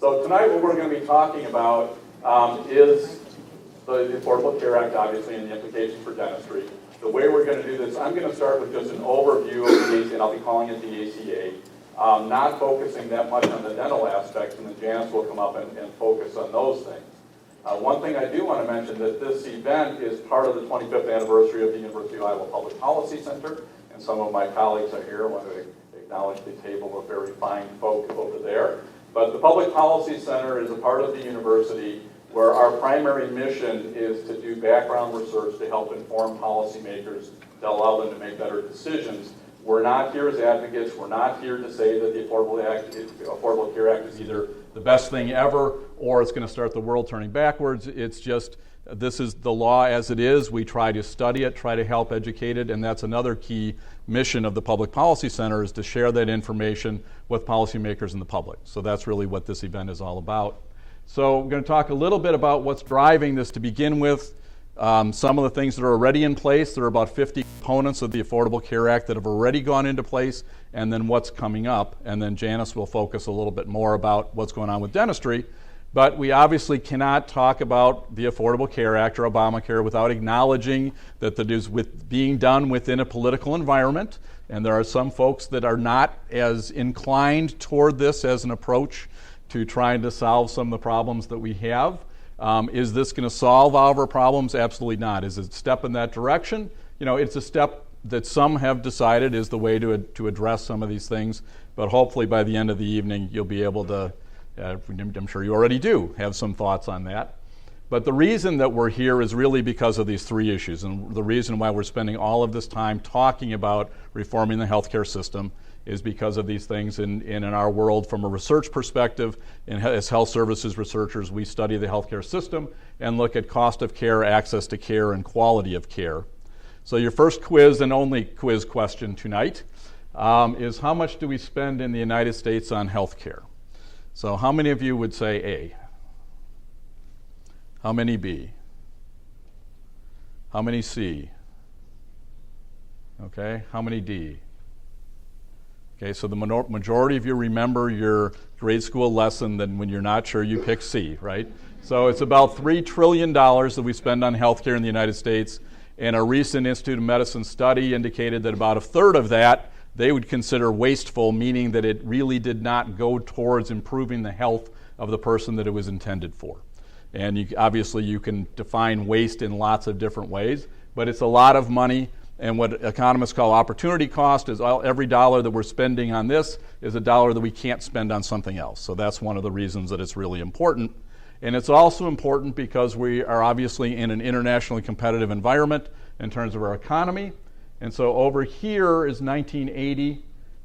So tonight what we're going to be talking about is the Affordable Care Act, obviously, and the implications for dentistry. The way we're going to do this, I'm going to start with just an overview of the ACA, and I'll be calling it the ACA, not focusing that much on the dental aspects, and then Janice will come up and focus on those things. One thing I do want to mention that this event is part of the 25th anniversary of the University of Iowa Public Policy Center, and some of my colleagues are here. I want to acknowledge the table of very fine folk over there. But the Public Policy Center is a part of the university where our primary mission is to do background research to help inform policymakers to allow them to make better decisions. We're not here as advocates. We're not here to say that the Affordable Care Act is either the best thing ever or it's going to start the world turning backwards. It's just, this is the law as it is. We try to study it, try to help educate it, and that's another key mission of the Public Policy Center, is to share that information with policymakers and the public. So that's really what this event is all about. So we're going to talk a little bit about what's driving this to begin with, some of the things that are already in place. There are about 50 components of the Affordable Care Act that have already gone into place, and then what's coming up. And then Janice will focus a little bit more about what's going on with dentistry. But we obviously cannot talk about the Affordable Care Act or Obamacare without acknowledging that that is being done within a political environment. And there are some folks that are not as inclined toward this as an approach to trying to solve some of the problems that we have. Is this going to solve all of our problems? Absolutely not. Is it a step in that direction? You know, it's a step that some have decided is the way to address some of these things. But hopefully by the end of the evening, you'll be able to, I'm sure you already do, have some thoughts on that. But the reason that we're here is really because of these three issues. And the reason why we're spending all of this time talking about reforming the healthcare system is because of these things. In our world, from a research perspective, and as health services researchers, we study the healthcare system and look at cost of care, access to care, and quality of care. So your first quiz and only quiz question tonight is, how much do we spend in the United States on healthcare? So how many of you would say A? How many B? How many C? Okay, how many D? Okay, so the majority of you remember your grade school lesson that when you're not sure, you pick C, right? So it's about $3 trillion that we spend on healthcare in the United States. And a recent Institute of Medicine study indicated that about a third of that they would consider wasteful, meaning that it really did not go towards improving the health of the person that it was intended for. And obviously you can define waste in lots of different ways, but it's a lot of money. And what economists call opportunity cost is every dollar that we're spending on this is a dollar that we can't spend on something else. So that's one of the reasons that it's really important. And it's also important because we are obviously in an internationally competitive environment in terms of our economy. And so over here is 1980,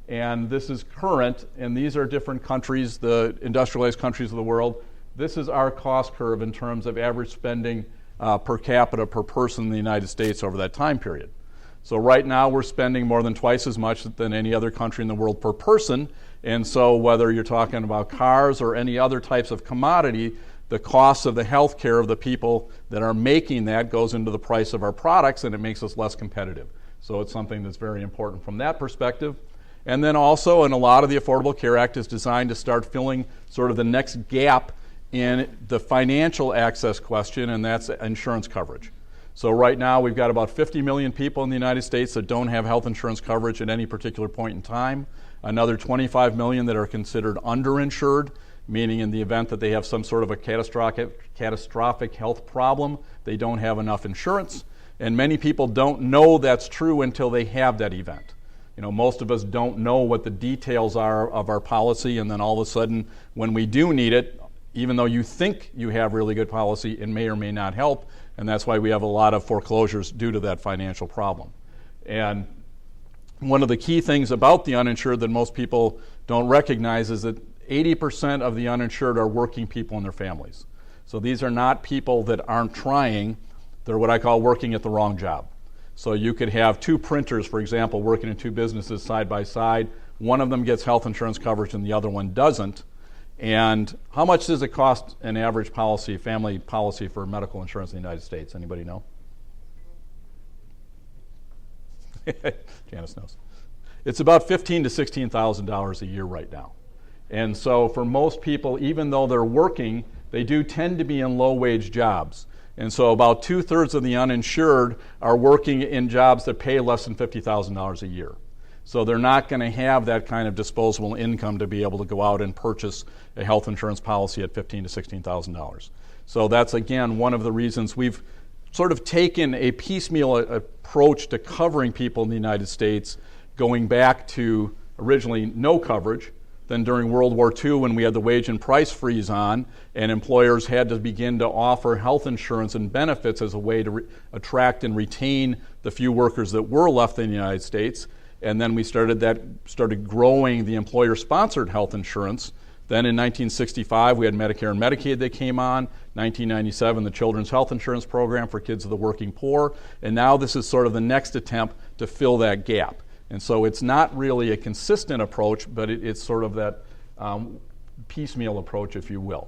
and this is current, and these are different countries, the industrialized countries of the world. This is our cost curve in terms of average spending per capita per person in the United States over that time period. So right now we're spending more than twice as much than any other country in the world per person. And so whether you're talking about cars or any other types of commodity, the cost of the health care of the people that are making that goes into the price of our products, and it makes us less competitive. So it's something that's very important from that perspective. And then also, and a lot of the Affordable Care Act is designed to start filling sort of the next gap in the financial access question, and that's insurance coverage. So right now we've got about 50 million people in the United States that don't have health insurance coverage at any particular point in time. Another 25 million that are considered underinsured, meaning in the event that they have some sort of a catastrophic health problem, they don't have enough insurance. And many people don't know that's true until they have that event. You know, most of us don't know what the details are of our policy, and then all of a sudden, when we do need it, even though you think you have really good policy, it may or may not help. And that's why we have a lot of foreclosures due to that financial problem. And one of the key things about the uninsured that most people don't recognize is that 80% of the uninsured are working people and their families. So these are not people that aren't trying. They're what I call working at the wrong job. So you could have two printers, for example, working in two businesses side by side. One of them gets health insurance coverage and the other one doesn't. And how much does it cost an average policy, family policy for medical insurance in the United States? Anybody know? Janice knows. It's about $15,000 to $16,000 a year right now. And so for most people, even though they're working, they do tend to be in low-wage jobs. And so about 2/3 of the uninsured are working in jobs that pay less than $50,000 a year. So they're not going to have that kind of disposable income to be able to go out and purchase a health insurance policy at $15,000 to $16,000. So that's, again, one of the reasons we've sort of taken a piecemeal approach to covering people in the United States, going back to originally no coverage. Then during World War II, when we had the wage and price freeze on, and employers had to begin to offer health insurance and benefits as a way to attract and retain the few workers that were left in the United States. And then we started growing the employer-sponsored health insurance. Then in 1965, we had Medicare and Medicaid that came on. 1997, the Children's Health Insurance Program for kids of the working poor. And now this is sort of the next attempt to fill that gap. And so it's not really a consistent approach, but it's sort of that piecemeal approach, if you will.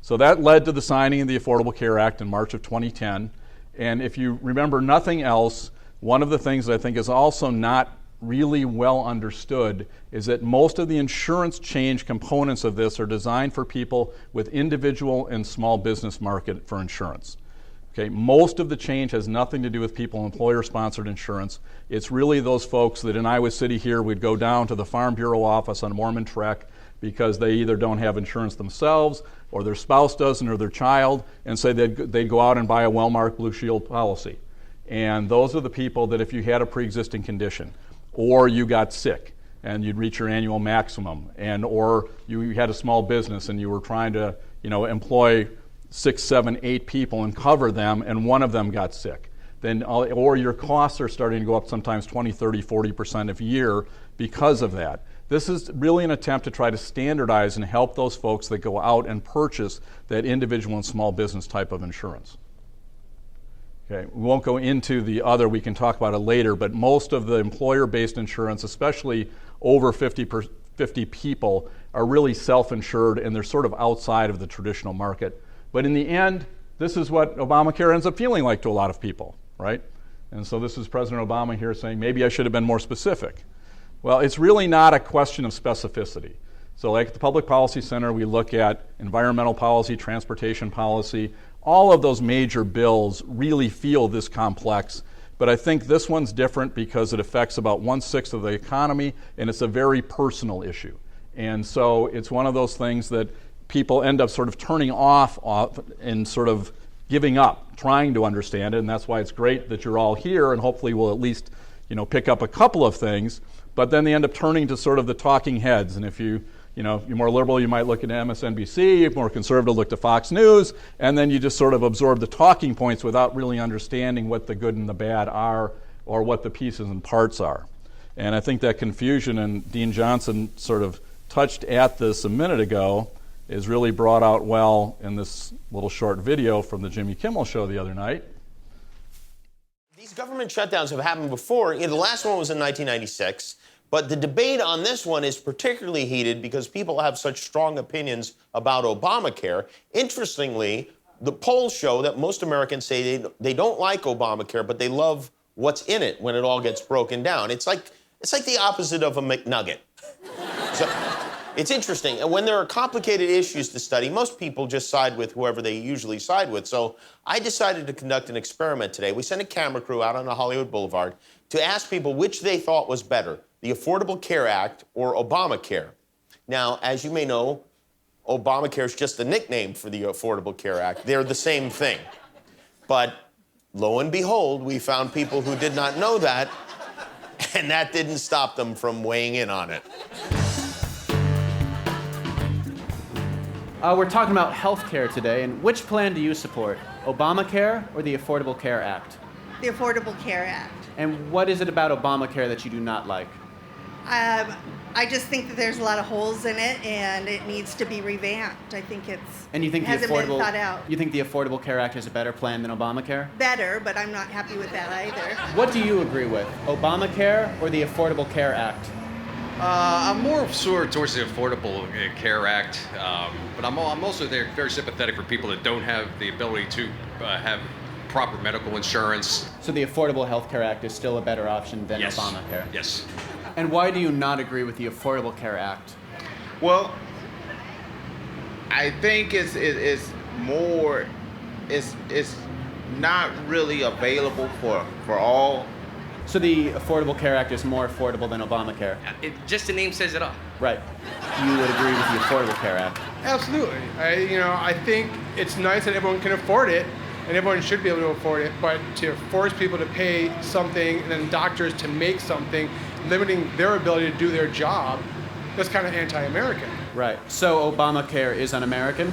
So that led to the signing of the Affordable Care Act in March of 2010. And if you remember nothing else, one of the things that I think is also not really well understood is that most of the insurance change components of this are designed for people with individual and small business market for insurance. Okay, most of the change has nothing to do with people in employer-sponsored insurance. It's really those folks that in Iowa City here would go down to the Farm Bureau office on Mormon Trek because they either don't have insurance themselves or their spouse doesn't or their child, and say they'd go out and buy a well-marked Blue Shield policy. And those are the people that if you had a pre-existing condition or you got sick and you'd reach your annual maximum, and or you had a small business and you were trying to employ 6, 7, 8 people and cover them, and one of them got sick, then or your costs are starting to go up sometimes 20, 30, 40% a year because of that. This is really an attempt to try to standardize and help those folks that go out and purchase that individual and small business type of insurance. Okay, we won't go into the other, we can talk about it later, but most of the employer-based insurance, especially over 50 people, are really self-insured and they're sort of outside of the traditional market. But in the end, this is what Obamacare ends up feeling like to a lot of people, right? And so this is President Obama here saying, maybe I should have been more specific. Well, it's really not a question of specificity. So like at the Public Policy Center, we look at environmental policy, transportation policy. All of those major bills really feel this complex, but I think this one's different because it affects about 1/6 of the economy, and it's a very personal issue. And so it's one of those things that people end up sort of turning off and sort of giving up, trying to understand it, and that's why it's great that you're all here, and hopefully we'll at least pick up a couple of things, but then they end up turning to sort of the talking heads. And if you're more liberal, you might look at MSNBC, if more conservative, look to Fox News, and then you just sort of absorb the talking points without really understanding what the good and the bad are or what the pieces and parts are. And I think that confusion, and Dean Johnson sort of touched at this a minute ago, is really brought out well in this little short video from the Jimmy Kimmel show the other night. These government shutdowns have happened before. The last one was in 1996. But the debate on this one is particularly heated because people have such strong opinions about Obamacare. Interestingly, the polls show that most Americans say they don't like Obamacare, but they love what's in it when it all gets broken down. It's like the opposite of a McNugget. So, it's interesting. And when there are complicated issues to study, most people just side with whoever they usually side with. So I decided to conduct an experiment today. We sent a camera crew out on the Hollywood Boulevard to ask people which they thought was better, the Affordable Care Act or Obamacare. Now, as you may know, Obamacare is just a nickname for the Affordable Care Act. They're the same thing. But lo and behold, we found people who did not know that, and that didn't stop them from weighing in on it. We're talking about health care today, and which plan do you support, Obamacare or the Affordable Care Act? The Affordable Care Act. And what is it about Obamacare that you do not like? I just think that there's a lot of holes in it, and it needs to be revamped. I think it hasn't been thought out. You think the Affordable Care Act is a better plan than Obamacare? Better, but I'm not happy with that either. What do you agree with, Obamacare or the Affordable Care Act? I'm more sort of towards the Affordable Care Act, but I'm also very sympathetic for people that don't have the ability to have proper medical insurance. So the Affordable Health Care Act is still a better option than Yes. Obamacare? Yes. And why do you not agree with the Affordable Care Act? Well, I think it's more, it's not really available for all. So the Affordable Care Act is more affordable than Obamacare? Just the name says it all. Right. You would agree with the Affordable Care Act? Absolutely. I think it's nice that everyone can afford it, and everyone should be able to afford it, but to force people to pay something and then doctors to make something, limiting their ability to do their job, that's kind of anti-American. Right. So Obamacare is un-American?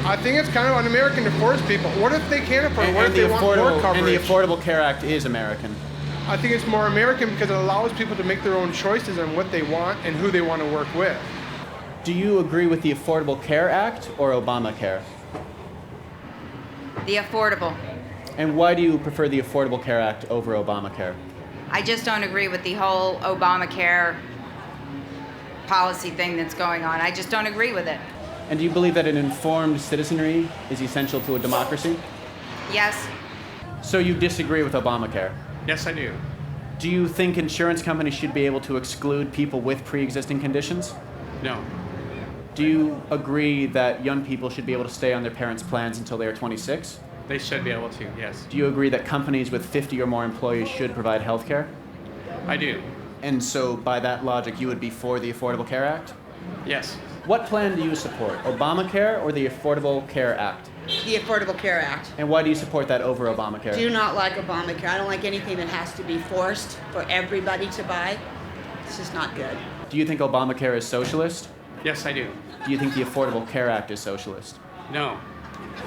I think it's kind of un-American to force people. What if they can't afford it? What if they want more coverage? And the Affordable Care Act is American? I think it's more American because it allows people to make their own choices on what they want and who they want to work with. Do you agree with the Affordable Care Act or Obamacare? The affordable. And why do you prefer the Affordable Care Act over Obamacare? I just don't agree with the whole Obamacare policy thing that's going on. I just don't agree with it. And do you believe that an informed citizenry is essential to a democracy? Yes. So you disagree with Obamacare? Yes, I do. Do you think insurance companies should be able to exclude people with pre-existing conditions? No. Do you agree that young people should be able to stay on their parents' plans until they are 26? They should be able to, yes. Do you agree that companies with 50 or more employees should provide health care? I do. And so by that logic, you would be for the Affordable Care Act? Yes. What plan do you support, Obamacare or the Affordable Care Act? The Affordable Care Act. And why do you support that over Obamacare? Do not like Obamacare. I don't like anything that has to be forced for everybody to buy. It's just not good. Do you think Obamacare is socialist? Yes, I do. Do you think the Affordable Care Act is socialist? No.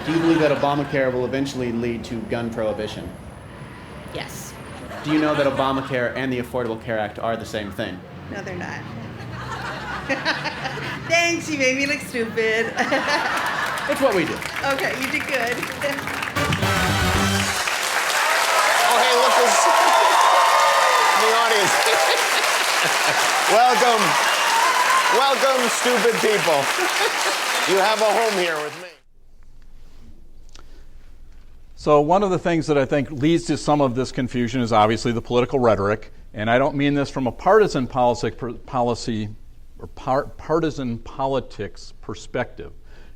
Do you believe that Obamacare will eventually lead to gun prohibition? Yes. Do you know that Obamacare and the Affordable Care Act are the same thing? No, they're not. Thanks, you made me look stupid. It's what we do. Okay, you did good. Oh, hey, look who's in the audience. Welcome, stupid people. You have a home here with me. So one of the things that I think leads to some of this confusion is obviously the political rhetoric, and I don't mean this from a partisan partisan politics perspective.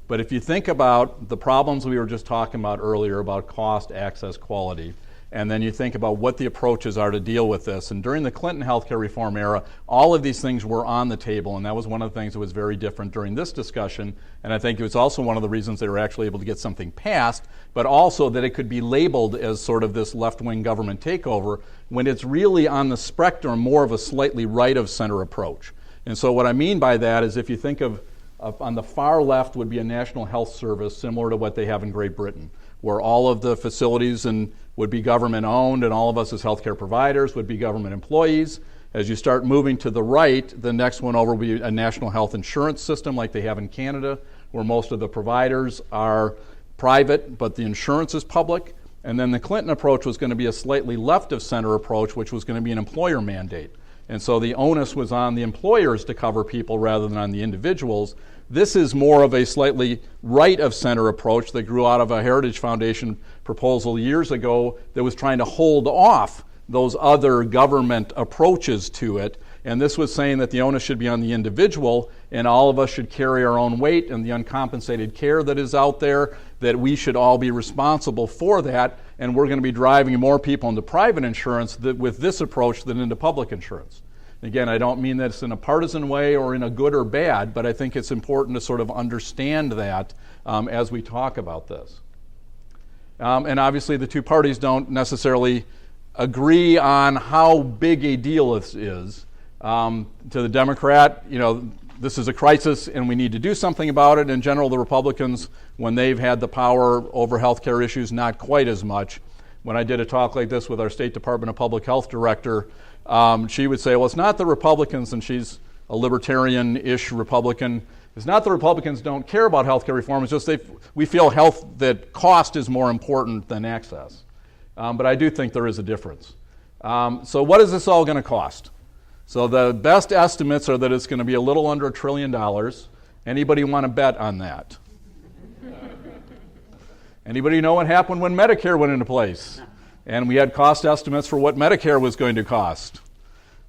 But if you think about the problems we were just talking about earlier about cost, access, quality, and then you think about what the approaches are to deal with this. And during the Clinton healthcare reform era, all of these things were on the table, and that was one of the things that was very different during this discussion. And I think it was also one of the reasons they were actually able to get something passed, but also that it could be labeled as sort of this left-wing government takeover when it's really on the spectrum more of a slightly right-of-center approach. And so what I mean by that is if you think of on the far left would be a national health service similar to what they have in Great Britain, where all of the facilities would be government owned and all of us as healthcare providers would be government employees. As you start moving to the right, the next one over will be a national health insurance system like they have in Canada, where most of the providers are private, but the insurance is public. And then the Clinton approach was going to be a slightly left of center approach, which was going to be an employer mandate. And so the onus was on the employers to cover people rather than on the individuals. This is more of a slightly right-of-center approach that grew out of a Heritage Foundation proposal years ago that was trying to hold off those other government approaches to it. And this was saying that the onus should be on the individual and all of us should carry our own weight and the uncompensated care that is out there, that we should all be responsible for that, and we're going to be driving more people into private insurance with this approach than into public insurance. Again, I don't mean that it's in a partisan way or in a good or bad, but I think it's important to sort of understand that as we talk about this. And obviously the two parties don't necessarily agree on how big a deal this is. To the Democrat, this is a crisis and we need to do something about it. In general, the Republicans, when they've had the power over healthcare issues, not quite as much. When I did a talk like this with our State Department of Public Health director, she would say, well, it's not the Republicans, and she's a libertarian-ish Republican. It's not the Republicans don't care about healthcare reform, it's just we feel that cost is more important than access. But I do think there is a difference. So what is this all going to cost? So the best estimates are that it's going to be a little under $1 trillion. Anybody want to bet on that? Anybody know what happened when Medicare went into place? And we had cost estimates for what Medicare was going to cost.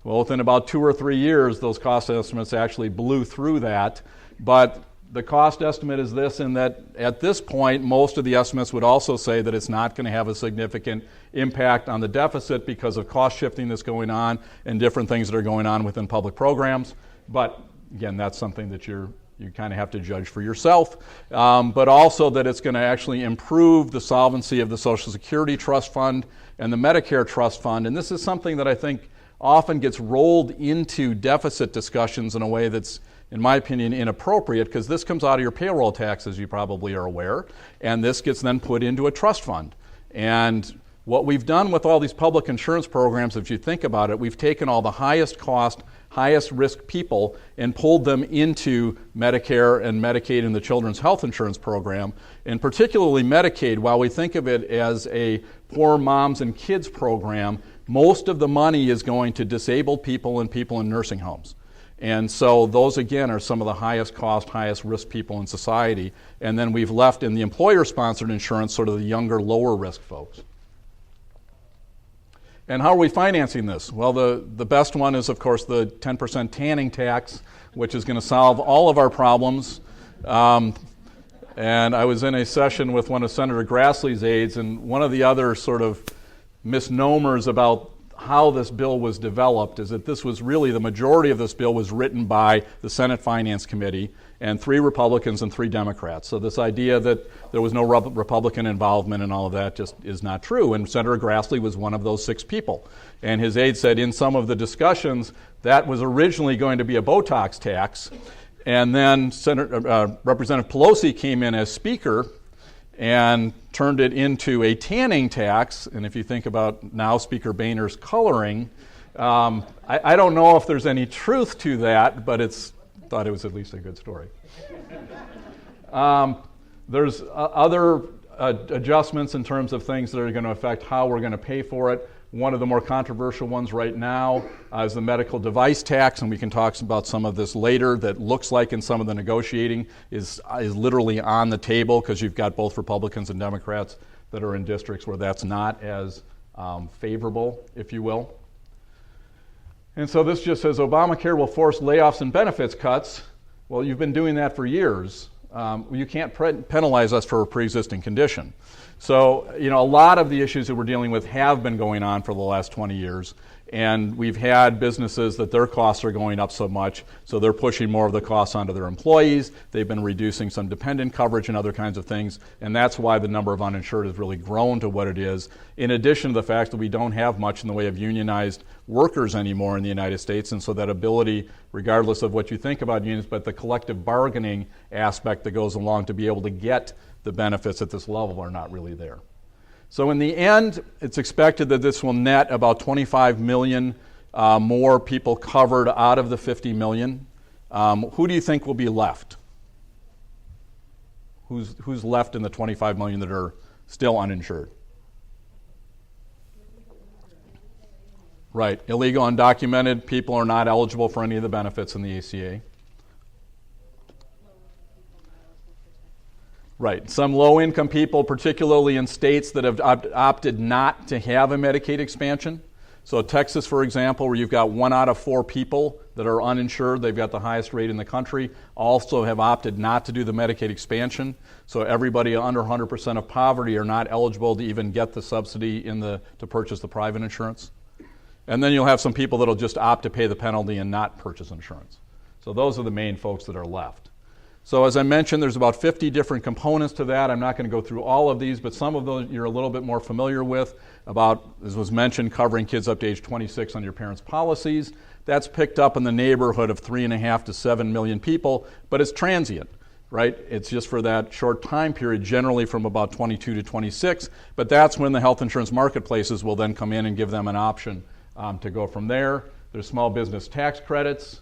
Well, within about 2 or 3 years, those cost estimates actually blew through that. But the cost estimate is this, in that at this point, most of the estimates would also say that it's not going to have a significant impact on the deficit because of cost shifting that's going on and different things that are going on within public programs. But again, that's something that you kind of have to judge for yourself. But also that it's going to actually improve the solvency of the Social Security Trust Fund and the Medicare Trust Fund. And this is something that I think often gets rolled into deficit discussions in a way that's, in my opinion, inappropriate, because this comes out of your payroll taxes, you probably are aware, and this gets then put into a trust fund. And what we've done with all these public insurance programs, if you think about it, we've taken all the highest cost, highest risk people and pulled them into Medicare and Medicaid and the Children's Health Insurance Program. And particularly Medicaid, while we think of it as a poor moms and kids program, most of the money is going to disabled people and people in nursing homes. And so those, again, are some of the highest cost, highest risk people in society. And then we've left in the employer-sponsored insurance sort of the younger, lower risk folks. And how are we financing this? Well, the best one is, of course, the 10% tanning tax, which is going to solve all of our problems. And I was in a session with one of Senator Grassley's aides, and one of the other sort of misnomers about how this bill was developed is that this was really, the majority of this bill was written by the Senate Finance Committee and 3 Republicans and 3 Democrats. So this idea that there was no Republican involvement and all of that just is not true. And Senator Grassley was one of those 6 people. And his aide said in some of the discussions that was originally going to be a Botox tax. And then Representative Pelosi came in as Speaker and turned it into a tanning tax. And if you think about now Speaker Boehner's coloring, I don't know if there's any truth to that, but thought it was at least a good story. There's other adjustments in terms of things that are going to affect how we're going to pay for it. One of the more controversial ones right now is the medical device tax, and we can talk about some of this later. That looks like in some of the negotiating is literally on the table, because you've got both Republicans and Democrats that are in districts where that's not as favorable, if you will. And so this just says Obamacare will force layoffs and benefits cuts. Well, you've been doing that for years. You can't penalize us for a pre-existing condition. So, a lot of the issues that we're dealing with have been going on for the last 20 years. And we've had businesses that their costs are going up so much, so they're pushing more of the costs onto their employees. They've been reducing some dependent coverage and other kinds of things, and that's why the number of uninsured has really grown to what it is, in addition to the fact that we don't have much in the way of unionized workers anymore in the United States, and so that ability, regardless of what you think about unions, but the collective bargaining aspect that goes along to be able to get the benefits at this level are not really there. So in the end, it's expected that this will net about 25 million more people covered out of the 50 million. Who do you think will be left? Who's left in the 25 million that are still uninsured? Right, illegal, undocumented people are not eligible for any of the benefits in the ACA. Right. Some low-income people, particularly in states that have opted not to have a Medicaid expansion. So Texas, for example, where you've got 1 out of 4 people that are uninsured, they've got the highest rate in the country, also have opted not to do the Medicaid expansion. So everybody under 100% of poverty are not eligible to even get the subsidy to purchase the private insurance. And then you'll have some people that'll just opt to pay the penalty and not purchase insurance. So those are the main folks that are left. So as I mentioned, there's about 50 different components to that. I'm not going to go through all of these, but some of those you're a little bit more familiar with, about, as was mentioned, covering kids up to age 26 on your parents' policies. That's picked up in the neighborhood of 3.5 to 7 million people, but it's transient, right? It's just for that short time period, generally from about 22 to 26, but that's when the health insurance marketplaces will then come in and give them an option to go from there. There's small business tax credits.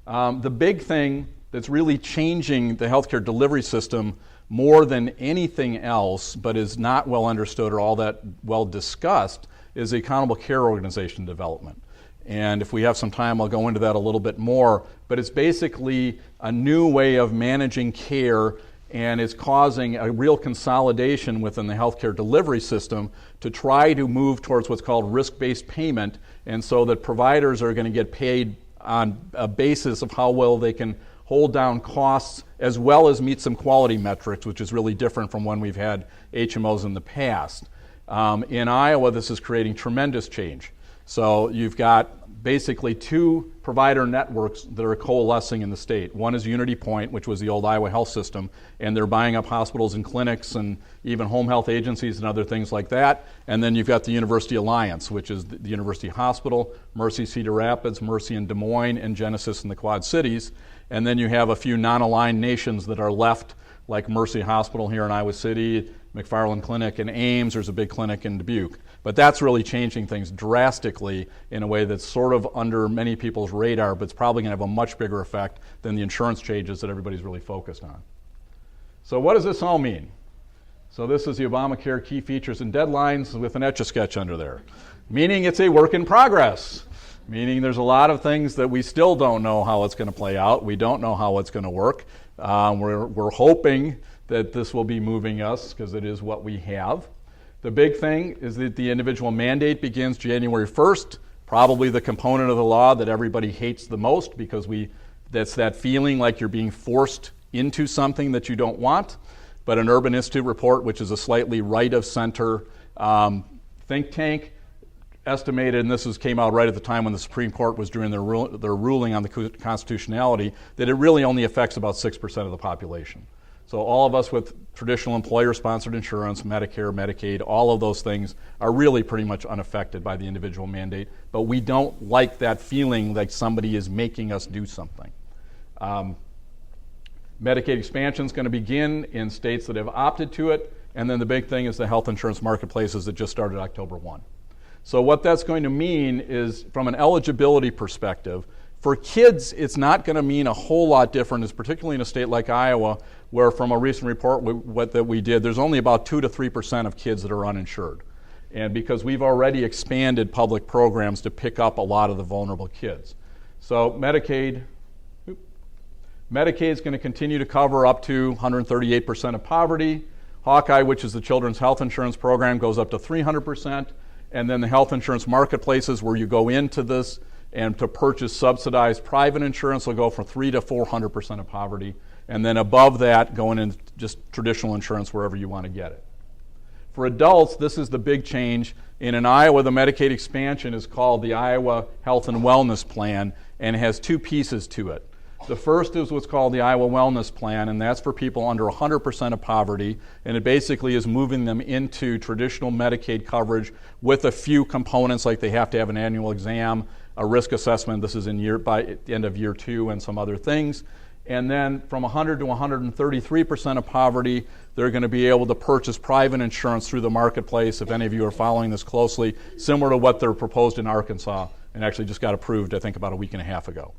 The big thing that's really changing the healthcare delivery system more than anything else, but is not well understood or all that well discussed, is the accountable care organization development. And if we have some time, I'll go into that a little bit more. But it's basically a new way of managing care, and it's causing a real consolidation within the healthcare delivery system to try to move towards what's called risk-based payment, and so that providers are going to get paid on a basis of how well they can hold down costs as well as meet some quality metrics, which is really different from when we've had HMOs in the past. In Iowa, this is creating tremendous change. So you've got basically two provider networks that are coalescing in the state. One is Unity Point, which was the old Iowa Health System, and they're buying up hospitals and clinics and even home health agencies and other things like that. And then you've got the University Alliance, which is the University Hospital, Mercy Cedar Rapids, Mercy in Des Moines, and Genesis in the Quad Cities. And then you have a few non-aligned nations that are left, like Mercy Hospital here in Iowa City, McFarland Clinic in Ames, there's a big clinic in Dubuque. But that's really changing things drastically in a way that's sort of under many people's radar, but it's probably going to have a much bigger effect than the insurance changes that everybody's really focused on. So what does this all mean? So this is the Obamacare key features and deadlines with an Etch-a-Sketch under there. Meaning it's a work in progress. Meaning there's a lot of things that we still don't know how it's going to play out. We don't know how it's going to work. We're hoping that this will be moving us because it is what we have. The big thing is that the individual mandate begins January 1st, probably the component of the law that everybody hates the most because that's that feeling like you're being forced into something that you don't want. But an Urban Institute report, which is a slightly right-of-center think tank, estimated, and came out right at the time when the Supreme Court was doing their ruling on the constitutionality, that it really only affects about 6% of the population. So all of us with traditional employer-sponsored insurance, Medicare, Medicaid, all of those things are really pretty much unaffected by the individual mandate, but we don't like that feeling like somebody is making us do something. Medicaid expansion is going to begin in states that have opted to it, and then the big thing is the health insurance marketplaces that just started October 1. So what that's going to mean is, from an eligibility perspective, for kids, it's not going to mean a whole lot different, particularly in a state like Iowa, where from a recent report that we did, there's only about 2 to 3% of kids that are uninsured. And because we've already expanded public programs to pick up a lot of the vulnerable kids. So Medicaid is going to continue to cover up to 138% of poverty. Hawkeye, which is the children's health insurance program, goes up to 300%. And then the health insurance marketplaces where you go into this and to purchase subsidized private insurance will go from 300% to 400% of poverty. And then above that, going in just traditional insurance wherever you want to get it. For adults, this is the big change. In Iowa, the Medicaid expansion is called the Iowa Health and Wellness Plan, and it has two pieces to it. The first is what's called the Iowa Wellness Plan, and that's for people under 100% of poverty, and it basically is moving them into traditional Medicaid coverage with a few components, like they have to have an annual exam, a risk assessment, this is by the end of year 2, and some other things. And then from 100 to 133% of poverty, they're going to be able to purchase private insurance through the marketplace, if any of you are following this closely, similar to what they're proposed in Arkansas, and actually just got approved, I think, about a week and a half ago.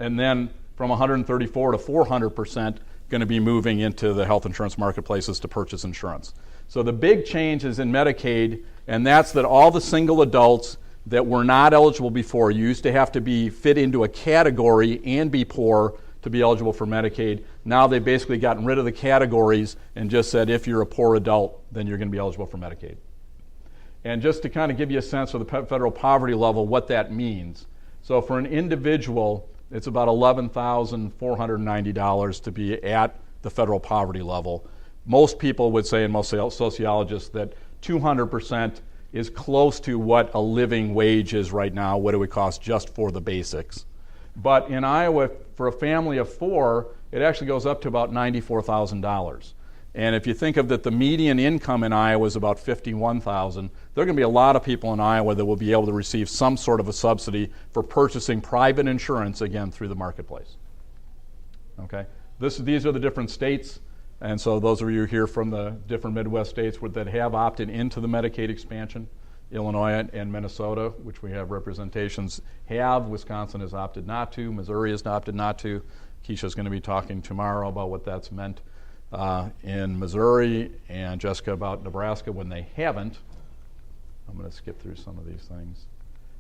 And then from 134 to 400%, going to be moving into the health insurance marketplaces to purchase insurance. So the big change is in Medicaid, and that's that all the single adults that were not eligible before, you used to have to be fit into a category and be poor to be eligible for Medicaid. Now they've basically gotten rid of the categories and just said if you're a poor adult, then you're going to be eligible for Medicaid. And just to kind of give you a sense of the federal poverty level, what that means. So for an individual, it's about $11,490 to be at the federal poverty level. Most people would say, and most sociologists, that 200% is close to what a living wage is right now, what it would cost just for the basics. But in Iowa, for a family of 4, it actually goes up to about $94,000. And if you think of that the median income in Iowa is about $51,000, there are going to be a lot of people in Iowa that will be able to receive some sort of a subsidy for purchasing private insurance, again, through the marketplace. Okay? These are the different states. And so those of you here from the different Midwest states that have opted into the Medicaid expansion, Illinois and Minnesota, which we have representations, have. Wisconsin has opted not to. Missouri has opted not to. Keisha's going to be talking tomorrow about what that's meant in Missouri, and Jessica about Nebraska when they haven't. I'm going to skip through some of these things.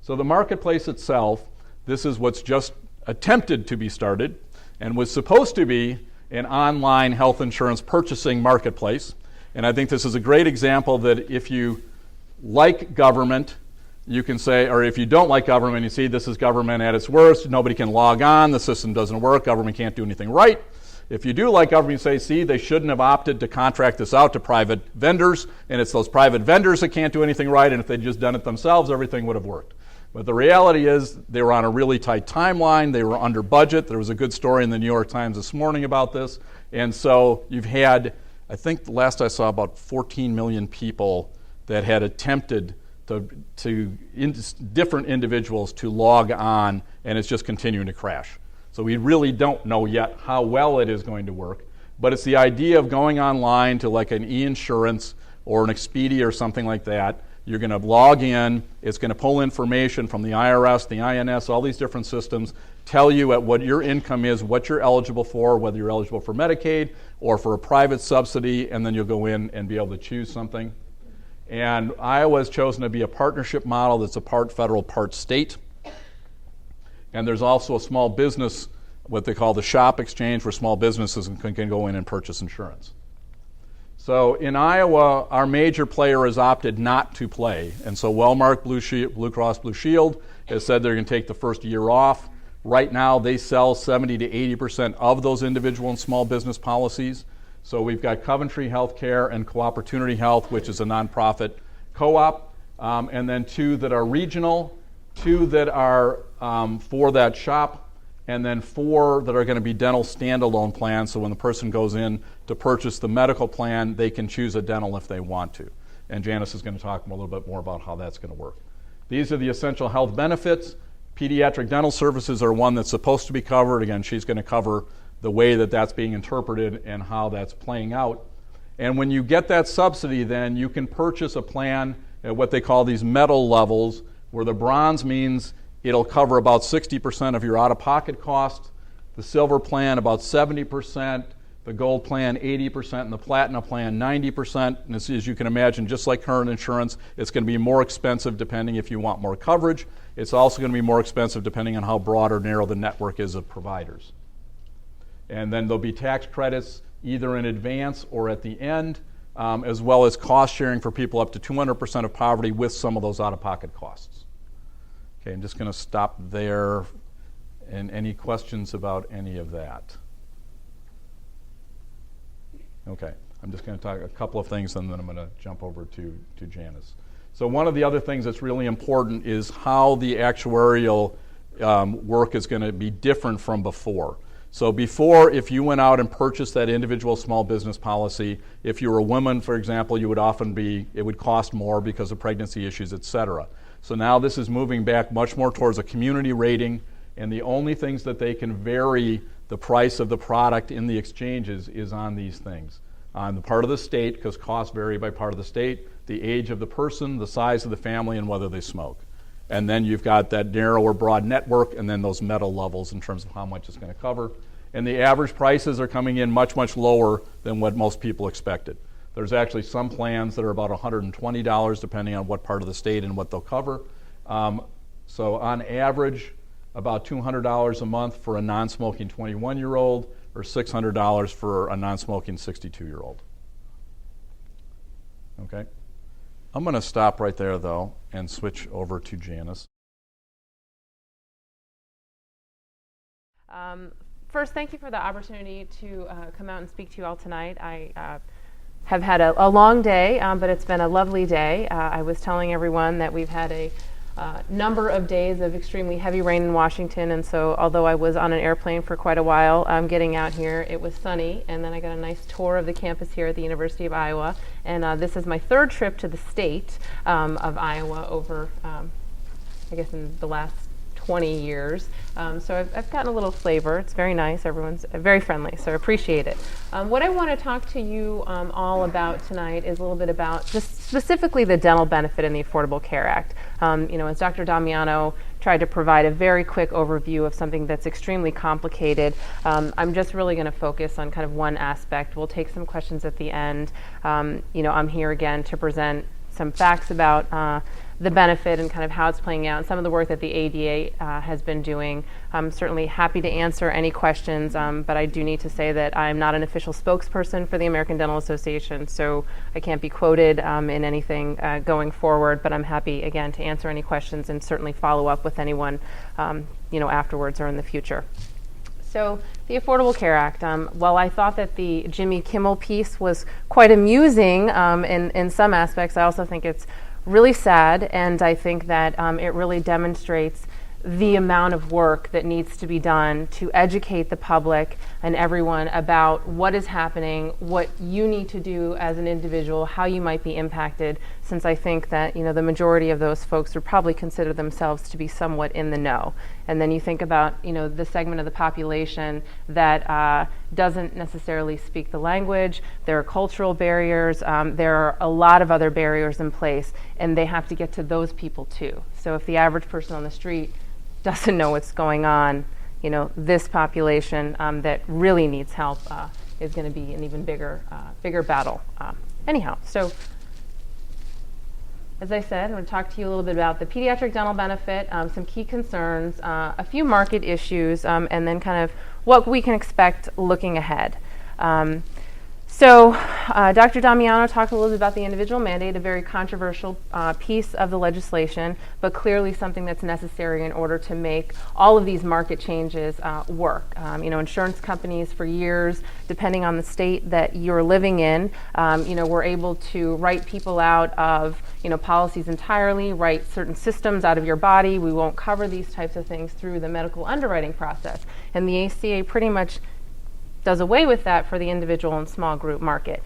So the marketplace itself, this is what's just attempted to be started and was supposed to be an online health insurance purchasing marketplace. And I think this is a great example that if you like government, you can say, or if you don't like government, you see this is government at its worst, nobody can log on, the system doesn't work, government can't do anything right. If you do like government, you say, see, they shouldn't have opted to contract this out to private vendors, and it's those private vendors that can't do anything right, and if they'd just done it themselves, everything would have worked. But the reality is they were on a really tight timeline, they were under budget. There was a good story in the New York Times this morning about this. And so you've had, I think the last I saw, about 14 million people that had attempted different individuals to log on, and it's just continuing to crash. So we really don't know yet how well it is going to work, but it's the idea of going online to like an e-insurance or an Expedia or something like that. You're going to log in, it's going to pull information from the IRS, the INS, all these different systems, tell you at what your income is, what you're eligible for, whether you're eligible for Medicaid or for a private subsidy, and then you'll go in and be able to choose something. And Iowa has chosen to be a partnership model that's a part federal, part state. And there's also a small business, what they call the shop exchange, where small businesses can go in and purchase insurance. So in Iowa, our major player has opted not to play. And so Wellmark Blue Cross Blue Shield has said they're going to take the first year off. Right now, they sell 70 to 80% of those individual and small business policies. So we've got Coventry Healthcare and Co-Opportunity Health, which is a nonprofit co-op, and then 2 that are regional, 2 that are for that shop, and then 4 that are going to be dental standalone plans. So when the person goes in to purchase the medical plan, they can choose a dental if they want to. And Janice is going to talk a little bit more about how that's going to work. These are the essential health benefits. Pediatric dental services are one that's supposed to be covered. Again, she's going to cover the way that that's being interpreted and how that's playing out. And when you get that subsidy, then you can purchase a plan at what they call these metal levels, where the bronze means it'll cover about 60% of your out-of-pocket costs, the silver plan about 70%, the gold plan 80%, and the platinum plan 90%. And as you can imagine, just like current insurance, it's going to be more expensive depending if you want more coverage. It's also going to be more expensive depending on how broad or narrow the network is of providers. And then there'll be tax credits either in advance or at the end, as well as cost sharing for people up to 200% of poverty with some of those out-of-pocket costs. Okay, I'm just going to stop there. And any questions about any of that? Okay, I'm just going to talk a couple of things, and then I'm going to jump over to Janice. So one of the other things that's really important is how the actuarial work is going to be different from before. So before, if you went out and purchased that individual small business policy, if you were a woman, for example, you would often it would cost more because of pregnancy issues, et cetera. So now this is moving back much more towards a community rating, and the only things that they can vary the price of the product in the exchanges is on these things. On the part of the state, because costs vary by part of the state, the age of the person, the size of the family, and whether they smoke. And then you've got that narrow or broad network, and then those metal levels in terms of how much it's going to cover. And the average prices are coming in much, much lower than what most people expected. There's actually some plans that are about $120 depending on what part of the state and what they'll cover. So on average, about $200 a month for a non-smoking 21-year-old or $600 for a non-smoking 62-year-old. Okay? I'm going to stop right there, though, and switch over to Janice. First, thank you for the opportunity to come out and speak to you all tonight. I have had a long day, but it's been a lovely day. I was telling everyone that we've had a number of days of extremely heavy rain in Washington, and so although I was on an airplane for quite a while, getting out here, it was sunny, and then I got a nice tour of the campus here at the University of Iowa, and this is my third trip to the state of Iowa over, I guess, in the last 20 years. So I've gotten a little flavor. It's very nice. Everyone's very friendly, so I appreciate it. What I want to talk to you all about tonight is a little bit about just specifically the dental benefit in the Affordable Care Act. As Dr. Damiano tried to provide a very quick overview of something that's extremely complicated, I'm just really going to focus on kind of one aspect. We'll take some questions at the end. I'm here again to present some facts about the benefit and kind of how it's playing out, and some of the work that the ADA has been doing. I'm certainly happy to answer any questions, but I do need to say that I'm not an official spokesperson for the American Dental Association, so I can't be quoted in anything going forward, but I'm happy, again, to answer any questions and certainly follow up with anyone afterwards or in the future. So the Affordable Care Act, while I thought that the Jimmy Kimmel piece was quite amusing in some aspects, I also think it's really sad, and I think that it really demonstrates the amount of work that needs to be done to educate the public and everyone about what is happening, what you need to do as an individual, how you might be impacted, since I think that the majority of those folks would probably consider themselves to be somewhat in the know. And then you think about the segment of the population that doesn't necessarily speak the language. There are cultural barriers. There are a lot of other barriers in place, and they have to get to those people too. So if the average person on the street doesn't know what's going on, this population that really needs help is going to be an even bigger battle. Anyhow, so as I said, I'm going to talk to you a little bit about the pediatric dental benefit, some key concerns, a few market issues, and then kind of what we can expect looking ahead. So Dr. Damiano talked a little bit about the individual mandate, a very controversial piece of the legislation, but clearly something that's necessary in order to make all of these market changes work. Insurance companies for years, depending on the state that you're living in, were able to write people out of policies entirely, write certain systems out of your body. We won't cover these types of things through the medical underwriting process. And the ACA pretty much does away with that for the individual and small group market.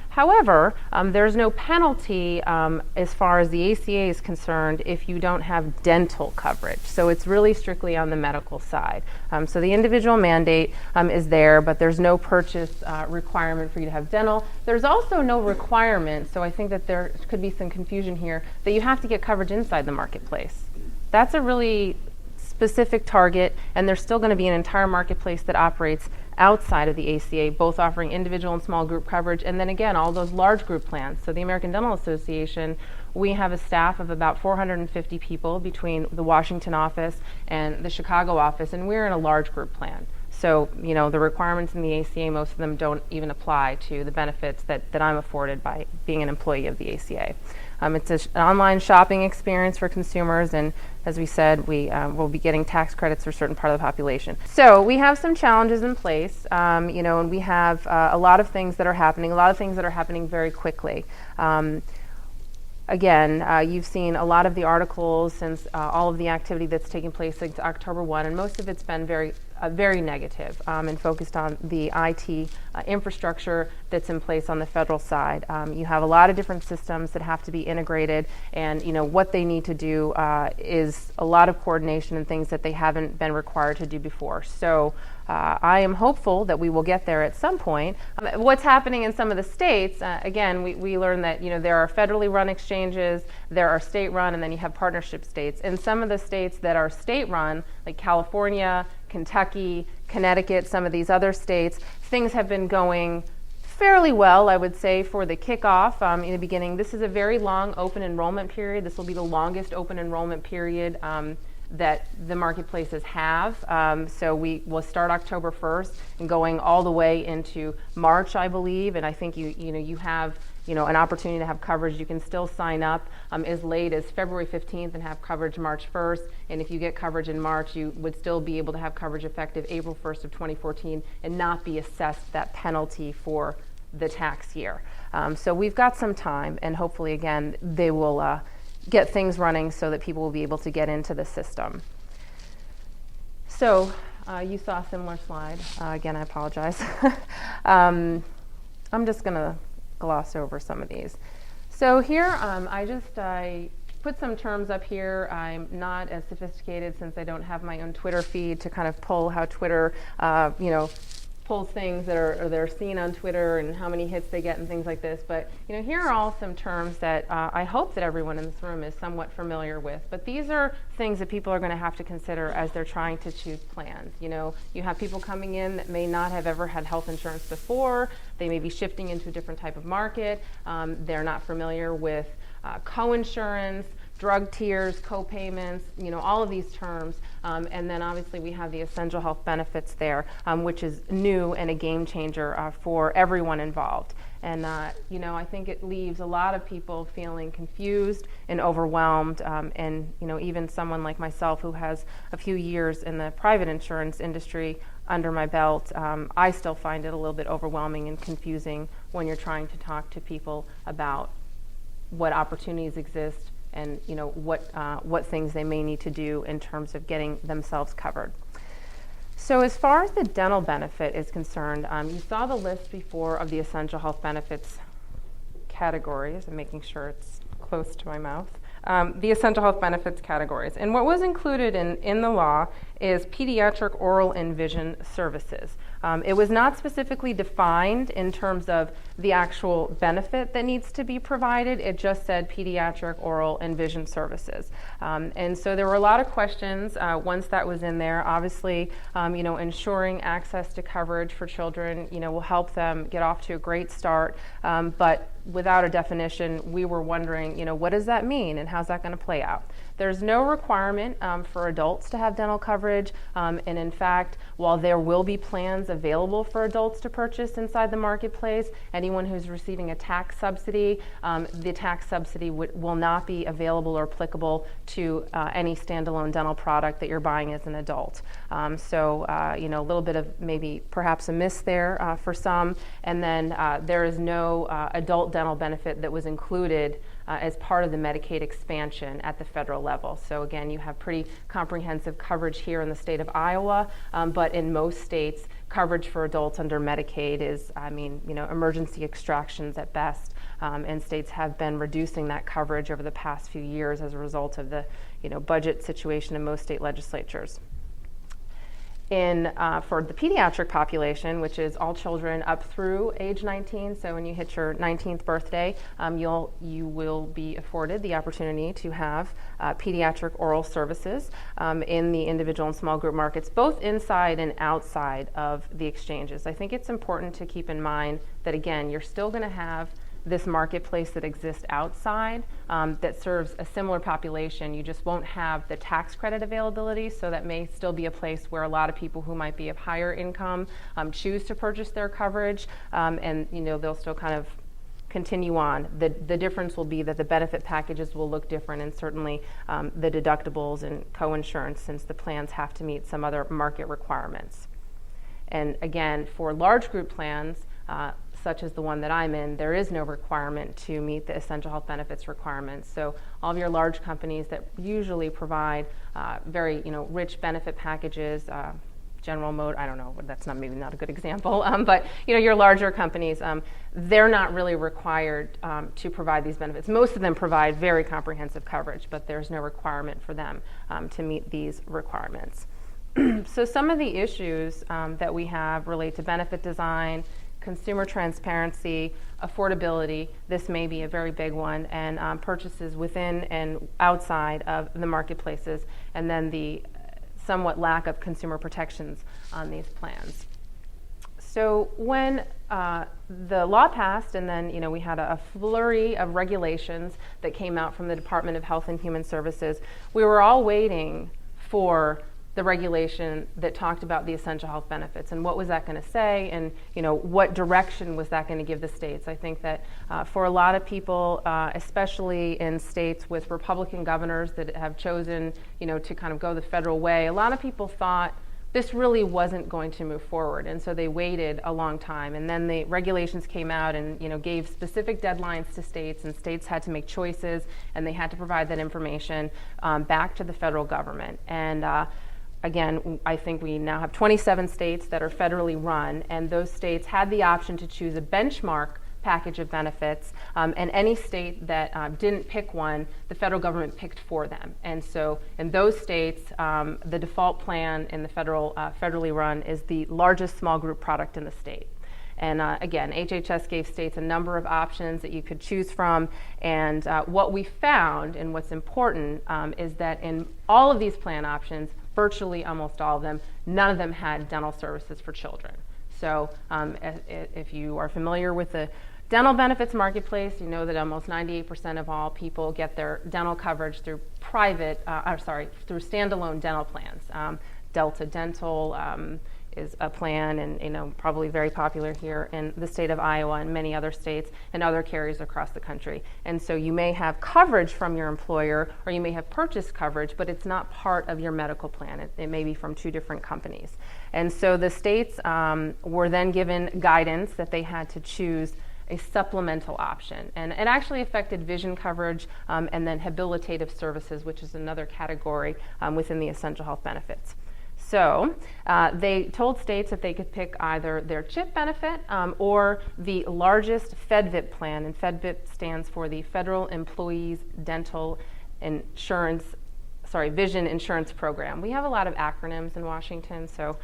However, there's no penalty as far as the ACA is concerned if you don't have dental coverage. So it's really strictly on the medical side. So the individual mandate is there, but there's no purchase requirement for you to have dental. There's also no requirement, so I think that there could be some confusion here, that you have to get coverage inside the marketplace. That's a really specific target, and there's still going to be an entire marketplace that operates outside of the ACA, both offering individual and small group coverage, and then again, all those large group plans. So the American Dental Association, we have a staff of about 450 people between the Washington office and the Chicago office, and we're in a large group plan. So, the requirements in the ACA, most of them don't even apply to the benefits that I'm afforded by being an employee of the ACA. It's an online shopping experience for consumers, and as we said, we will be getting tax credits for a certain part of the population. So we have some challenges in place, and we have a lot of things that are happening very quickly. Again, you've seen a lot of the articles since all of the activity that's taking place since October 1, and most of it's been very negative and focused on the IT infrastructure that's in place on the federal side. You have a lot of different systems that have to be integrated, and what they need to do is a lot of coordination and things that they haven't been required to do before. So I am hopeful that we will get there at some point. What's happening in some of the states, again, we learned that there are federally run exchanges, there are state run, and then you have partnership states. In some of the states that are state run, like California, Kentucky, Connecticut, some of these other states, things have been going fairly well, I would say, for the kickoff in the beginning. This is a very long open enrollment period. This will be the longest open enrollment period that the marketplaces have. So we will start October 1st and going all the way into March, I believe. And I think you have an opportunity to have coverage. You can still sign up as late as February 15th and have coverage March 1st. And if you get coverage in March, you would still be able to have coverage effective April 1st of 2014 and not be assessed that penalty for the tax year. So we've got some time, and hopefully, again, they will get things running so that people will be able to get into the system. So you saw a similar slide. Again, I apologize. I'm just going to gloss over some of these. So here, I put some terms up here. I'm not as sophisticated since I don't have my own Twitter feed to kind of pull how Twitter, pulls things that are seen on Twitter and how many hits they get and things like this. But here are all some terms that I hope that everyone in this room is somewhat familiar with. But these are things that people are going to have to consider as they're trying to choose plans. You have people coming in that may not have ever had health insurance before. They may be shifting into a different type of market. They're not familiar with coinsurance, drug tiers, co-payments, all of these terms. And then obviously we have the essential health benefits there, which is new and a game changer for everyone involved. And, I think it leaves a lot of people feeling confused and overwhelmed. And, even someone like myself who has a few years in the private insurance industry under my belt, I still find it a little bit overwhelming and confusing when you're trying to talk to people about what opportunities exist and, what things they may need to do in terms of getting themselves covered. So as far as the dental benefit is concerned, you saw the list before of the essential health benefits categories. I'm making sure it's close to my mouth. The essential health benefits categories. And what was included in the law is pediatric oral and vision services. It was not specifically defined in terms of the actual benefit that needs to be provided. It just said pediatric oral and vision services. And so there were a lot of questions once that was in there. Obviously, ensuring access to coverage for children, will help them get off to a great start. But without a definition, we were wondering, what does that mean and how's that going to play out? There's no requirement for adults to have dental coverage, and in fact, while there will be plans available for adults to purchase inside the marketplace, anyone who's receiving a tax subsidy, the tax subsidy will not be available or applicable to any standalone dental product that you're buying as an adult. So, a little bit of maybe perhaps a miss there for some, and then there is no adult dental benefit that was included as part of the Medicaid expansion at the federal level. So again, you have pretty comprehensive coverage here in the state of Iowa, but in most states, coverage for adults under Medicaid is, emergency extractions at best, and states have been reducing that coverage over the past few years as a result of the, budget situation in most state legislatures. For the pediatric population, which is all children up through age 19, so when you hit your 19th birthday, you will be afforded the opportunity to have pediatric oral services in the individual and small group markets, both inside and outside of the exchanges. I think it's important to keep in mind that, again, you're still going to have this marketplace that exists outside that serves a similar population. You just won't have the tax credit availability, so that may still be a place where a lot of people who might be of higher income choose to purchase their coverage, and they'll still kind of continue on. The difference will be that the benefit packages will look different, and certainly the deductibles and co-insurance, since the plans have to meet some other market requirements. And again, for large group plans, such as the one that I'm in, there is no requirement to meet the essential health benefits requirements. So all of your large companies that usually provide very rich benefit packages, General Mode, I don't know, that's maybe not a good example, but your larger companies, they're not really required to provide these benefits. Most of them provide very comprehensive coverage, but there's no requirement for them to meet these requirements. So some of the issues that we have relate to benefit design, consumer transparency, affordability. This may be a very big one, and purchases within and outside of the marketplaces, and then the somewhat lack of consumer protections on these plans. So when the law passed, and then we had a flurry of regulations that came out from the Department of Health and Human Services, we were all waiting for the regulation that talked about the essential health benefits, and what was that going to say, and what direction was that going to give the states. I think that for a lot of people, especially in states with Republican governors that have chosen to kind of go the federal way, a lot of people thought this really wasn't going to move forward, and so they waited a long time. And then the regulations came out and gave specific deadlines to states, and states had to make choices, and they had to provide that information back to the federal government. And again, I think we now have 27 states that are federally run, and those states had the option to choose a benchmark package of benefits, and any state that didn't pick one, the federal government picked for them. And so in those states, the default plan in the federally run is the largest small group product in the state. And again, HHS gave states a number of options that you could choose from, and what we found, and what's important, is that in all of these plan options, virtually almost all of them, none of them had dental services for children. So if you are familiar with the Dental benefits marketplace, you know that almost 98% of all people get their dental coverage through through standalone dental plans. Delta Dental is a plan, and probably very popular here in the state of Iowa and many other states and other carriers across the country. And so you may have coverage from your employer, or you may have purchased coverage, but it's not part of your medical plan. It may be from two different companies. And so the states were then given guidance that they had to choose a supplemental option. And it actually affected vision coverage and then habilitative services, which is another category within the essential health benefits. So they told states that they could pick either their CHIP benefit or the largest FEDVIP plan, and FEDVIP stands for the Federal Employees Dental Vision Insurance Program. We have a lot of acronyms in Washington, so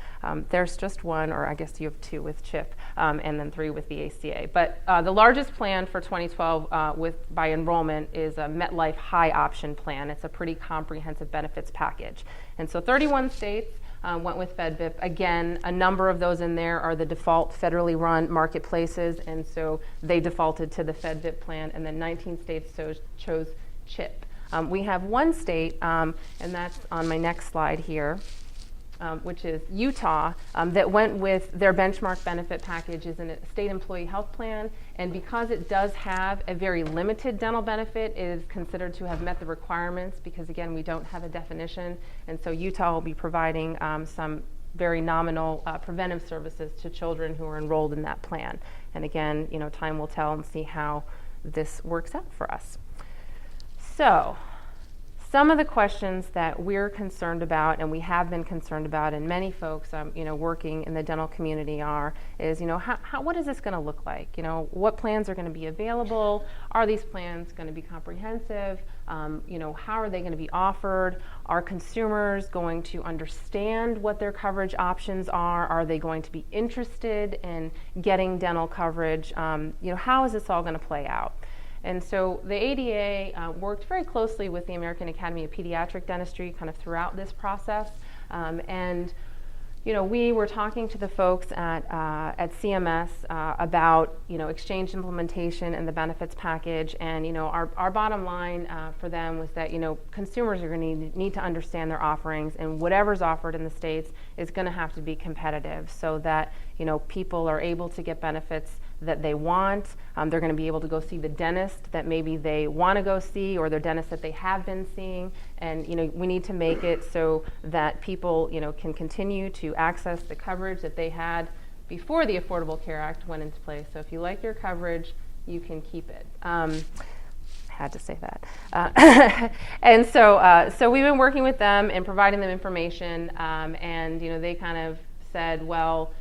there's just one, or I guess you have two with CHIP, and then three with the ACA. But the largest plan for 2012 by enrollment is a MetLife High Option Plan. It's a pretty comprehensive benefits package. And so 31 states went with FEDVIP. Again, a number of those in there are the default federally run marketplaces, and so they defaulted to the FEDVIP plan, and then 19 states chose CHIP. We have one state, and that's on my next slide here, which is Utah, that went with their benchmark benefit package is a state employee health plan, and because it does have a very limited dental benefit, it is considered to have met the requirements because, again, we don't have a definition, and so Utah will be providing some very nominal preventive services to children who are enrolled in that plan. And again, time will tell and see how this works out for us. So, some of the questions that we're concerned about, and we have been concerned about, and many folks, working in the dental community is what is this going to look like? What plans are going to be available? Are these plans going to be comprehensive? How are they going to be offered? Are consumers going to understand what their coverage options are? Are they going to be interested in getting dental coverage? How is this all going to play out? And so the ADA worked very closely with the American Academy of Pediatric Dentistry kind of throughout this process. We were talking to the folks at CMS about, exchange implementation and the benefits package. And, our bottom line for them was that, consumers are going to need to understand their offerings, and whatever's offered in the states is going to have to be competitive so that, people are able to get benefits that they want. They're going to be able to go see the dentist that maybe they want to go see, or their dentist that they have been seeing. And we need to make it so that people can continue to access the coverage that they had before the Affordable Care Act went into place. So if you like your coverage, you can keep it. Had to say that. And so we've been working with them and providing them information, and they kind of said, well,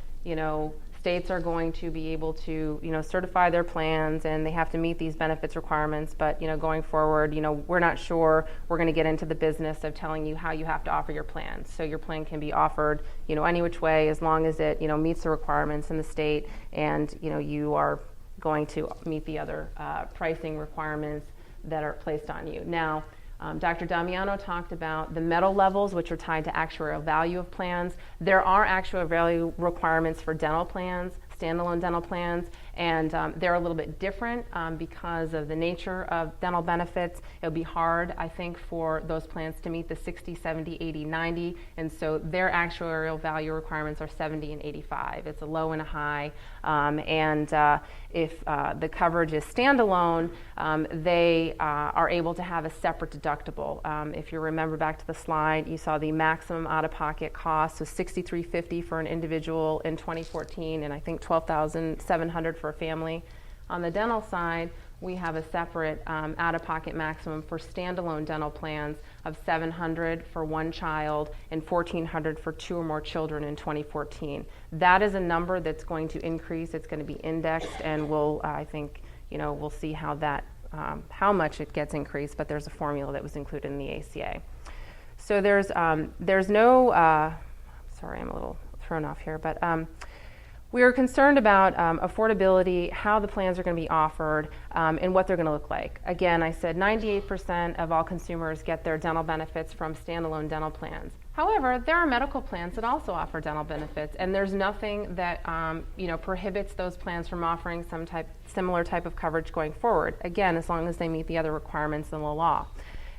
states are going to be able to, certify their plans, and they have to meet these benefits requirements. But, going forward, we're not sure we're going to get into the business of telling you how you have to offer your plan. So your plan can be offered, any which way, as long as it, meets the requirements in the state, and, you are going to meet the other pricing requirements that are placed on you. Now, Dr. Damiano talked about the metal levels, which are tied to actuarial value of plans. There are actuarial value requirements for dental plans, standalone dental plans, and they're a little bit different because of the nature of dental benefits. It'll be hard, I think, for those plans to meet the 60, 70, 80, 90, and so their actuarial value requirements are 70 and 85. It's a low and a high, and if the coverage is standalone, they are able to have a separate deductible. If you remember back to the slide, you saw the maximum out-of-pocket cost was $6,350 for an individual in 2014, and I think $12,700 for a family. On the dental side, we have a separate out-of-pocket maximum for standalone dental plans of $700 for one child and $1,400 for two or more children in 2014. That is a number that's going to increase. It's going to be indexed, and we'll, I think, we'll see how that, how much it gets increased. But there's a formula that was included in the ACA. So there's no. Sorry, I'm a little thrown off here, but. We are concerned about affordability, how the plans are going to be offered, and what they're going to look like. Again, I said 98% of all consumers get their dental benefits from standalone dental plans. However, there are medical plans that also offer dental benefits, and there's nothing that prohibits those plans from offering some similar type of coverage going forward. Again, as long as they meet the other requirements in the law.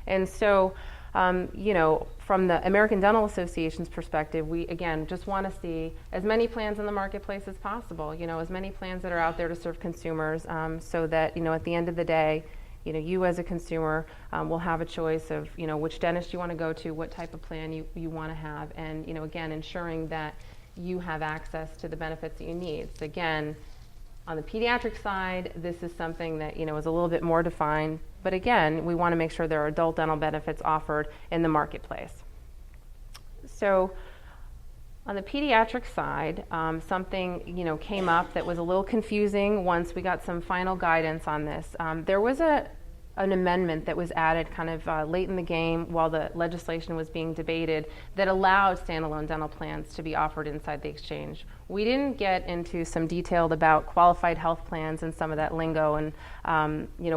And so, from the American Dental Association's perspective, we, again, just want to see as many plans in the marketplace as possible, as many plans that are out there to serve consumers, so that, at the end of the day, you as a consumer will have a choice of, which dentist you want to go to, what type of plan you want to have, and, again, ensuring that you have access to the benefits that you need. So again, on the pediatric side, this is something that, is a little bit more defined. But again, we want to make sure there are adult dental benefits offered in the marketplace. So on the pediatric side, something, came up that was a little confusing once we got some final guidance on this. There was an amendment that was added kind of late in the game while the legislation was being debated that allowed standalone dental plans to be offered inside the exchange. We didn't get into some detail about qualified health plans and some of that lingo and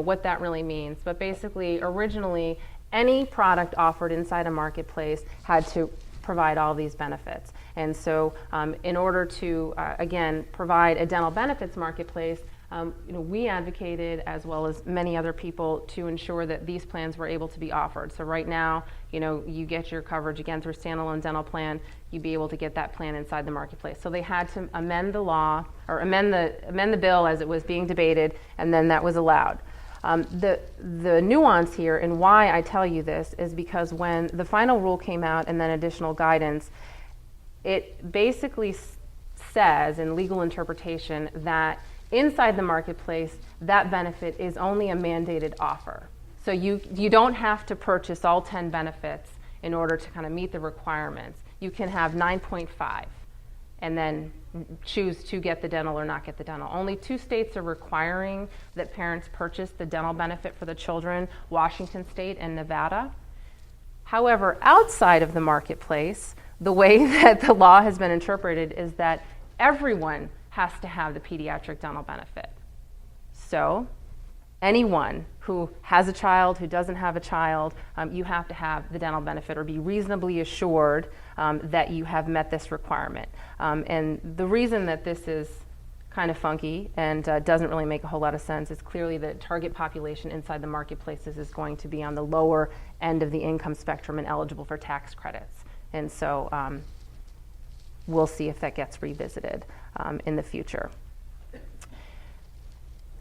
what that really means. But basically, originally, any product offered inside a marketplace had to provide all these benefits. And so in order to, again, provide a dental benefits marketplace, we advocated, as well as many other people, to ensure that these plans were able to be offered. So right now, you get your coverage again through a standalone dental plan. You'd be able to get that plan inside the marketplace. So they had to amend the law, or amend the bill as it was being debated, and then that was allowed. The nuance here, and why I tell you this, is because when the final rule came out and then additional guidance, it basically says in legal interpretation that inside the marketplace, that benefit is only a mandated offer. So you don't have to purchase all 10 benefits in order to kind of meet the requirements. You can have 9.5 and then choose to get the dental or not get the dental. Only 2 states are requiring that parents purchase the dental benefit for the children, Washington State and Nevada. However, outside of the marketplace, the way that the law has been interpreted is that everyone has to have the pediatric dental benefit. So anyone who has a child, who doesn't have a child, you have to have the dental benefit or be reasonably assured that you have met this requirement. And the reason that this is kind of funky and doesn't really make a whole lot of sense is clearly the target population inside the marketplaces is going to be on the lower end of the income spectrum and eligible for tax credits. And so we'll see if that gets revisited in the future.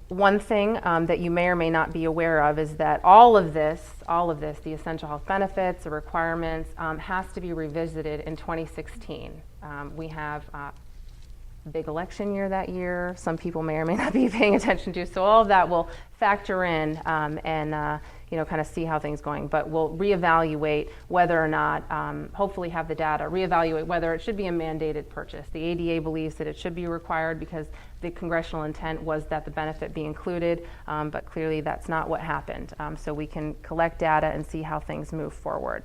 One thing that you may or may not be aware of is that all of this, the essential health benefits, the requirements, has to be revisited in 2016. We have a big election year that year. Some people may or may not be paying attention to, so all of that will factor in and kind of see how things are going. But we'll reevaluate whether or not, hopefully have the data, reevaluate whether it should be a mandated purchase. The ADA believes that it should be required because the congressional intent was that the benefit be included, but clearly that's not what happened. So we can collect data and see how things move forward.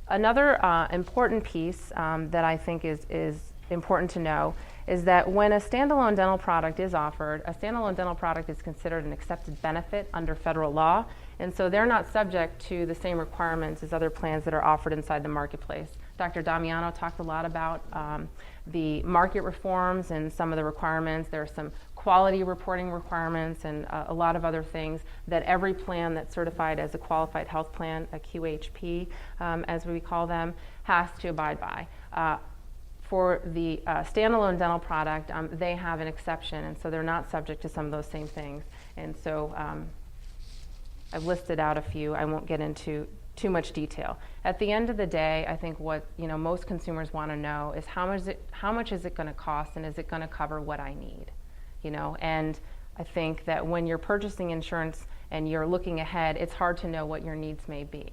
Another important piece that I think is important to know is that when a standalone dental product is offered, a standalone dental product is considered an accepted benefit under federal law, and so they're not subject to the same requirements as other plans that are offered inside the marketplace. Dr. Damiano talked a lot about the market reforms and some of the requirements. There are some quality reporting requirements and a lot of other things that every plan that's certified as a qualified health plan, a QHP, as we call them, has to abide by. For the standalone dental product, they have an exception, and so they're not subject to some of those same things. And so I've listed out a few. I won't get into too much detail. At the end of the day, I think what most consumers want to know is how much is it going to cost, and is it going to cover what I need? And I think that when you're purchasing insurance and you're looking ahead, it's hard to know what your needs may be.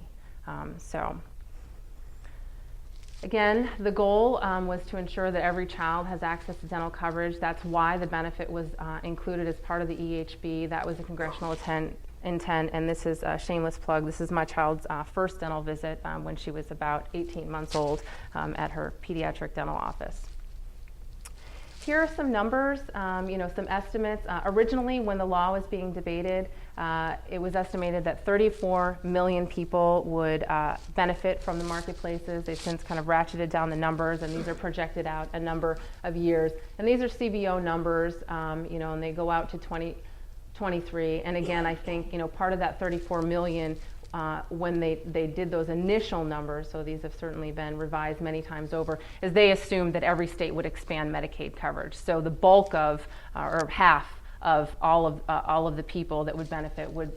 Again, the goal was to ensure that every child has access to dental coverage. That's why the benefit was included as part of the EHB. That was a congressional intent, and this is a shameless plug. This is my child's first dental visit when she was about 18 months old at her pediatric dental office. Here are some numbers, some estimates. Originally, when the law was being debated, it was estimated that 34 million people would benefit from the marketplaces. They've since kind of ratcheted down the numbers, and these are projected out a number of years. And these are CBO numbers, and they go out to 2023. And again, I think, part of that 34 million when they did those initial numbers, so these have certainly been revised many times over, is they assumed that every state would expand Medicaid coverage. So the bulk of, or half of all of the people that would benefit would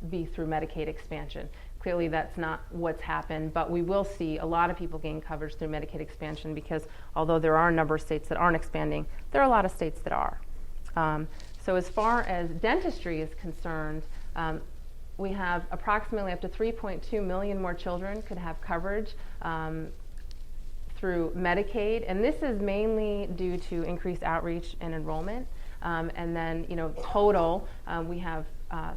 be through Medicaid expansion. Clearly that's not what's happened, but we will see a lot of people gain coverage through Medicaid expansion because although there are a number of states that aren't expanding, there are a lot of states that are. So as far as dentistry is concerned, we have approximately up to 3.2 million more children could have coverage through Medicaid, and this is mainly due to increased outreach and enrollment. And then, total, we have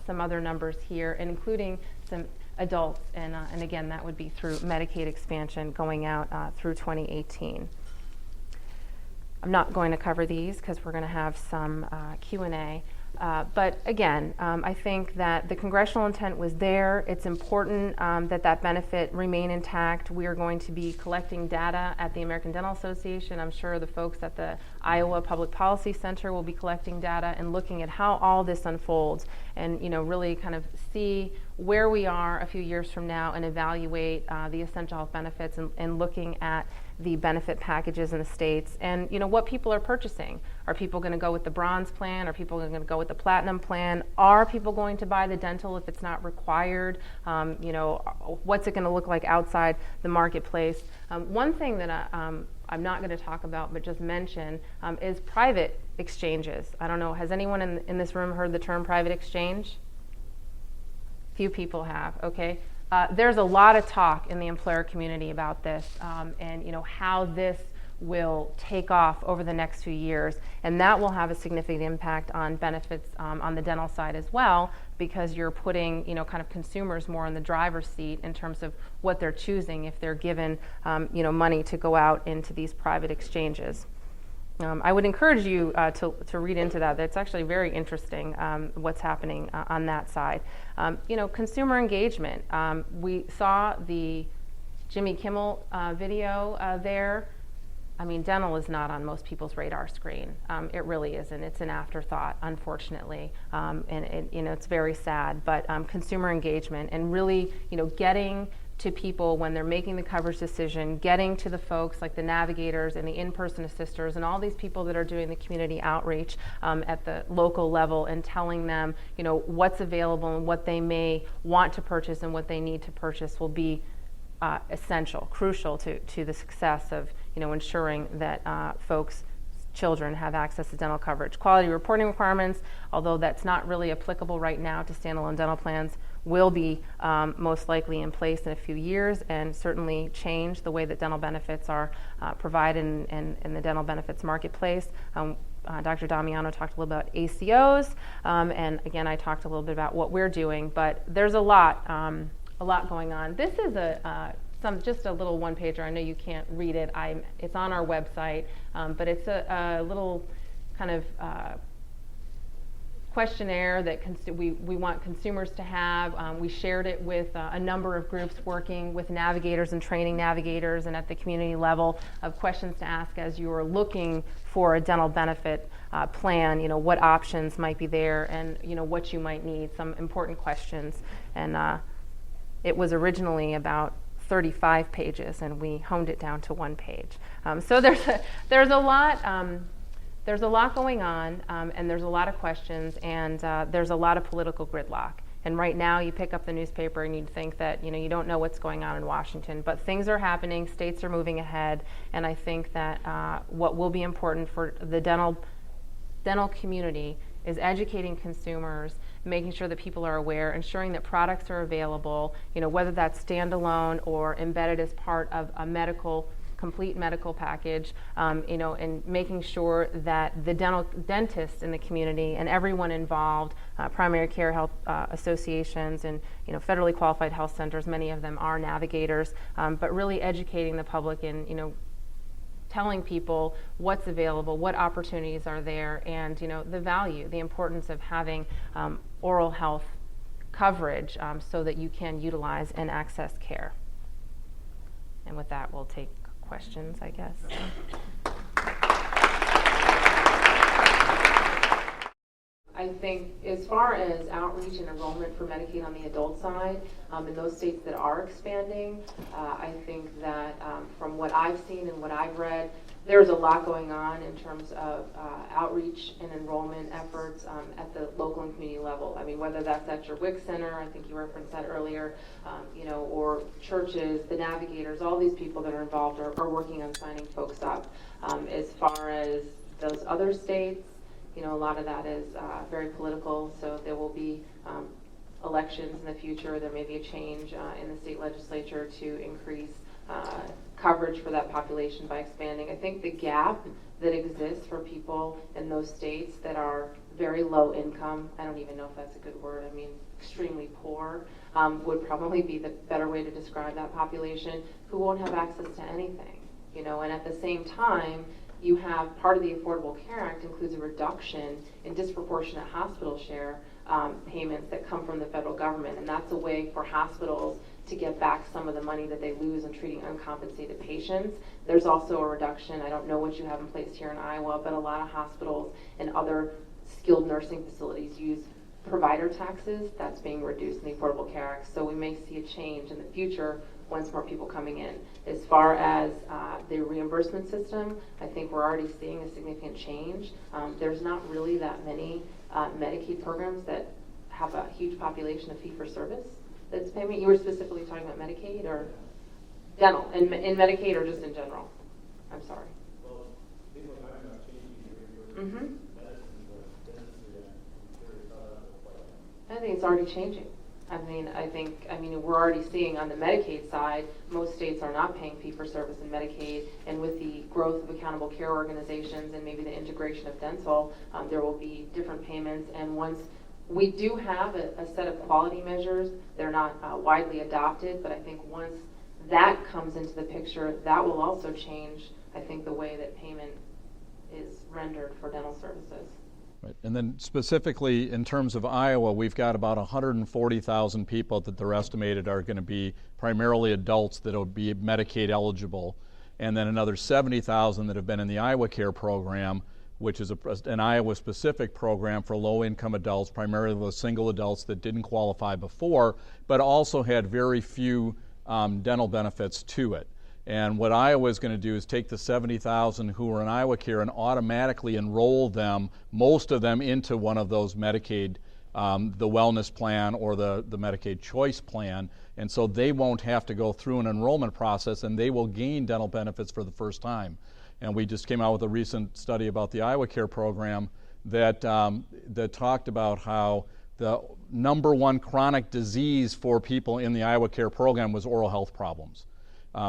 some other numbers here, including some adults, and again, that would be through Medicaid expansion going out through 2018. I'm not going to cover these because we're going to have some Q&A. But again, I think that the congressional intent was there. It's important that benefit remain intact. We are going to be collecting data at the American Dental Association. I'm sure the folks at the Iowa Public Policy Center will be collecting data and looking at how all this unfolds and really kind of see where we are a few years from now and evaluate the essential health benefits and looking at the benefit packages in the states and what people are purchasing. Are people going to go with the bronze plan? Are people going to go with the platinum plan? Are people going to buy the dental if it's not required? What's it going to look like outside the marketplace? One thing that I'm not going to talk about but just mention is private exchanges. I don't know, has anyone in this room heard the term private exchange? Few people have, okay. There's a lot of talk in the employer community about this and how this will take off over the next few years, and that will have a significant impact on benefits on the dental side as well, because you're putting kind of consumers more in the driver's seat in terms of what they're choosing if they're given money to go out into these private exchanges. I would encourage you to read into that. That's actually very interesting what's happening on that side. Consumer engagement. We saw the Jimmy Kimmel video there. I mean, dental is not on most people's radar screen. It really isn't. It's an afterthought, unfortunately, and it's very sad. But consumer engagement and really, getting to people when they're making the coverage decision, getting to the folks like the navigators and the in-person assisters and all these people that are doing the community outreach at the local level and telling them, what's available and what they may want to purchase and what they need to purchase will be essential, crucial to the success of, ensuring that children have access to dental coverage. Quality reporting requirements, although that's not really applicable right now to standalone dental plans, will be most likely in place in a few years and certainly change the way that dental benefits are provided in the dental benefits marketplace. Dr. Damiano talked a little about ACOs, and again, I talked a little bit about what we're doing, but there's a lot going on. This is just a little one-pager. I know you can't read it. It's on our website, but it's a little kind of questionnaire that we want consumers to have. We shared it with a number of groups working with navigators and training navigators and at the community level of questions to ask as you are looking for a dental benefit plan, what options might be there and, what you might need, some important questions. And it was originally about 35 pages, and we honed it down to 1 page. So there's a lot going on, and there's a lot of questions, and there's a lot of political gridlock. And right now, you pick up the newspaper and you think that you don't know what's going on in Washington, but things are happening. States are moving ahead, and I think that what will be important for the dental community is educating consumers, making sure that people are aware, ensuring that products are available, whether that's standalone or embedded as part of a complete medical package, and making sure that the dentists in the community and everyone involved, primary care health associations and federally qualified health centers, many of them are navigators, but really educating the public and telling people what's available, what opportunities are there, and the value, the importance of having oral health coverage so that you can utilize and access care. And with that, we'll take questions, I guess. I think as far as outreach and enrollment for Medicaid on the adult side, in those states that are expanding, I think that from what I've seen and what I've read, there's a lot going on in terms of outreach and enrollment efforts at the local and community level. I mean, whether that's at your WIC center, I think you referenced that earlier, or churches, the navigators, all these people that are involved are working on signing folks up. As far as those other states, a lot of that is very political, so there will be elections in the future. There may be a change in the state legislature to increase coverage for that population by expanding. I think the gap that exists for people in those states that are very low income, I don't even know if that's a good word, I mean extremely poor, would probably be the better way to describe that population, who won't have access to anything. And at the same time, you have part of the Affordable Care Act includes a reduction in disproportionate hospital share payments that come from the federal government, and that's a way for hospitals to get back some of the money that they lose in treating uncompensated patients. There's also a reduction, I don't know what you have in place here in Iowa, but a lot of hospitals and other skilled nursing facilities use provider taxes. That's being reduced in the Affordable Care Act, so we may see a change in the future once more people coming in. As far as the reimbursement system, I think we're already seeing a significant change. There's not really that many Medicaid programs that have a huge population of fee-for-service that's payment. You were specifically talking about Medicaid or dental, in Medicaid or just in general? I'm sorry. Well, people are talking about changing the reimbursement. I think it's already changing. I mean, we're already seeing on the Medicaid side, most states are not paying fee-for-service in Medicaid, and with the growth of accountable care organizations and maybe the integration of dental, there will be different payments. And once we do have a set of quality measures, they're not widely adopted, but I think once that comes into the picture, that will also change, I think, the way that payment is rendered for dental services. Right. And then specifically in terms of Iowa, we've got about 140,000 people that they're estimated are going to be primarily adults that will be Medicaid eligible, and then another 70,000 that have been in the Iowa Care program, which is an Iowa-specific program for low-income adults, primarily those single adults that didn't qualify before, but also had very few dental benefits to it. And what Iowa is going to do is take the 70,000 who are in Iowa Care and automatically enroll them, most of them, into one of those Medicaid, the wellness plan or the Medicaid choice plan. And so they won't have to go through an enrollment process, and they will gain dental benefits for the first time. And we just came out with a recent study about the Iowa Care program that talked about how the number one chronic disease for people in the Iowa Care program was oral health problems.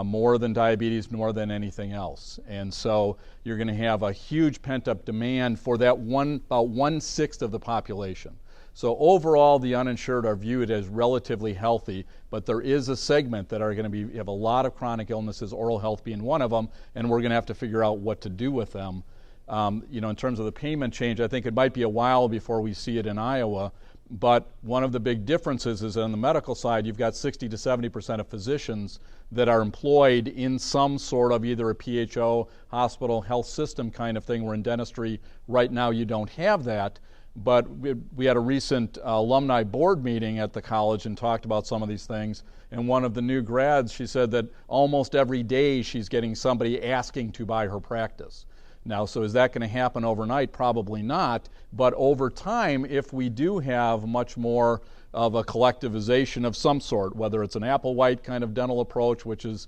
More than diabetes, more than anything else. And so you're going to have a huge pent-up demand for that about 1/6 of the population. So overall, the uninsured are viewed as relatively healthy, but there is a segment that are going to have a lot of chronic illnesses, oral health being one of them, and we're going to have to figure out what to do with them. In terms of the payment change, I think it might be a while before we see it in Iowa. But one of the big differences is on the medical side, you've got 60 to 70% of physicians that are employed in some sort of either a PHO, hospital, health system kind of thing, where in dentistry right now you don't have that. But we had a recent alumni board meeting at the college and talked about some of these things. And one of the new grads, she said that almost every day she's getting somebody asking to buy her practice. Now, so is that going to happen overnight? Probably not. But over time, if we do have much more of a collectivization of some sort, whether it's an Applewhite kind of dental approach, which is,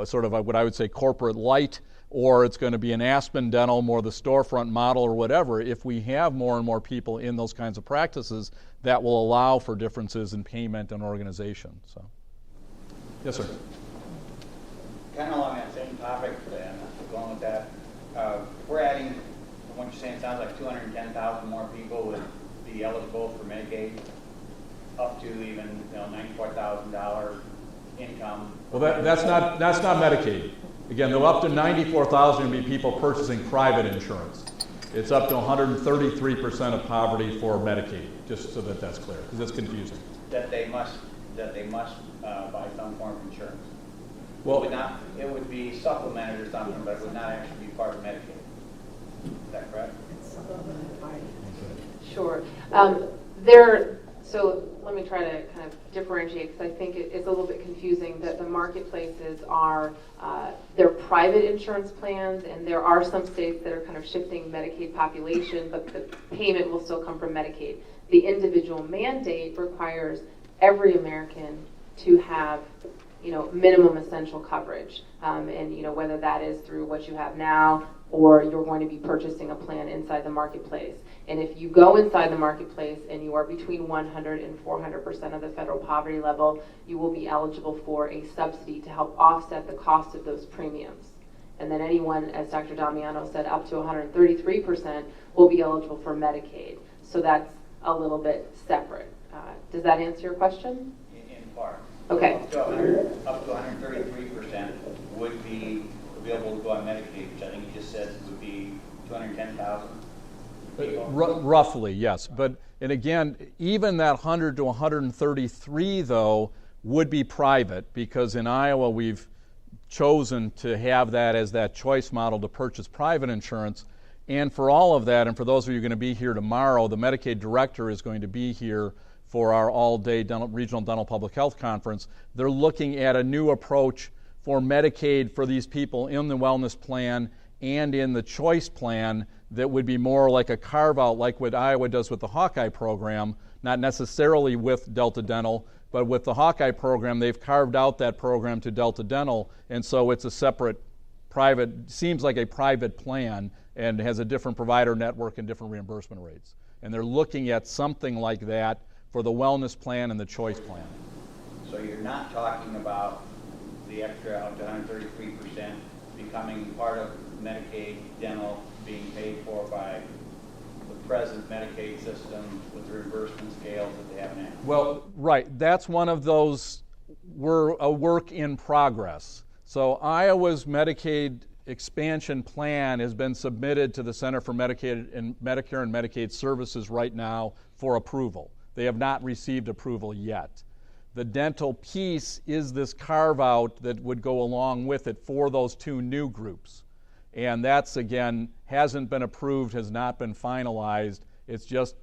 sort of what I would say corporate light, or it's going to be an Aspen Dental, more the storefront model or whatever, if we have more and more people in those kinds of practices, that will allow for differences in payment and organization. So, yes, sir. Kind of along that same topic, and going with that. We're adding, from what you're saying, it sounds like 210,000 more people would be eligible for Medicaid, up to even $94,000 income. Well, that's not Medicaid. Again, though up to 94,000 would be people purchasing private insurance. It's up to 133% of poverty for Medicaid, just so that that's clear, because it's confusing. That they must buy some form of insurance. Well, it would be supplemented or something, but it would not actually be part of Medicaid. Is that correct? Sure. So let me try to kind of differentiate, because I think it's a little bit confusing that the marketplaces are they're private insurance plans, and there are some states that are kind of shifting Medicaid population, but the payment will still come from Medicaid. The individual mandate requires every American to have, minimum essential coverage, and whether that is through what you have now or you're going to be purchasing a plan inside the marketplace. And if you go inside the marketplace and you are between 100 and 400% of the federal poverty level, you will be eligible for a subsidy to help offset the cost of those premiums. And then anyone, as Dr. Damiano said, up to 133% will be eligible for Medicaid. So that's a little bit separate. Does that answer your question? In part. Okay. Up to 133% would be available to go on Medicaid, which I think you just said would be 210,000. Roughly, yes. And again, even that 100 to 133, though, would be private, because in Iowa we've chosen to have that as that choice model to purchase private insurance. And for all of that, and for those of you who are going to be here tomorrow, the Medicaid director is going to be here for our all-day regional dental public health conference. They're looking at a new approach for Medicaid for these people in the wellness plan and in the choice plan that would be more like a carve-out, like what Iowa does with the Hawkeye program, not necessarily with Delta Dental, but with the Hawkeye program, they've carved out that program to Delta Dental, and so it's a separate private, seems like a private plan, and has a different provider network and different reimbursement rates. And they're looking at something like that for the wellness plan and the choice plan. So you're not talking about the extra up to 133% becoming part of Medicaid dental being paid for by the present Medicaid system with the reimbursement scales that they have now? Well, right. That's one of those, we're a work in progress. So Iowa's Medicaid expansion plan has been submitted to the Center for Medicare and Medicaid Services right now for approval. They have not received approval yet. The dental piece is this carve-out that would go along with it for those two new groups. And that's, again, hasn't been approved, has not been finalized. It's just,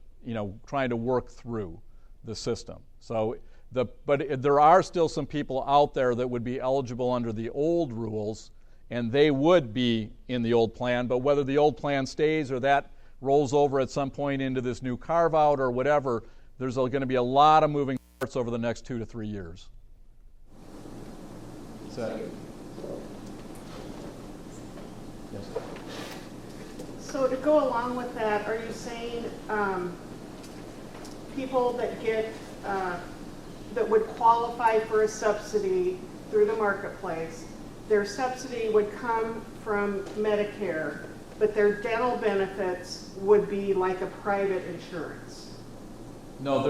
trying to work through the system. But there are still some people out there that would be eligible under the old rules, and they would be in the old plan. But whether the old plan stays or that rolls over at some point into this new carve-out or whatever, there's going to be a lot of moving parts over the next 2 to 3 years. Is that? Yes. So to go along with that, are you saying people that get that would qualify for a subsidy through the marketplace, their subsidy would come from Medicare, but their dental benefits would be like a private insurance? No,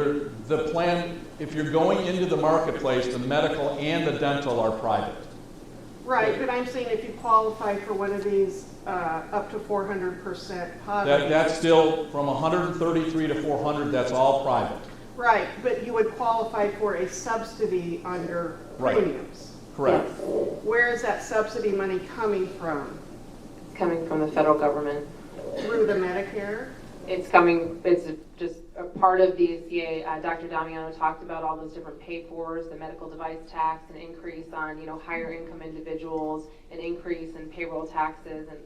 the plan, if you're going into the marketplace, the medical and the dental are private. Right, but I'm saying if you qualify for one of these up to 400% poverty. That's still from 133 to 400, that's all private. Right, but you would qualify for a subsidy under premiums. Correct. Yes. Where is that subsidy money coming from? It's coming from the federal government. Through the Medicare? It's just a part of the ACA. Dr. Damiano talked about all those different pay-fors, the medical device tax, an increase on higher income individuals, an increase in payroll taxes, and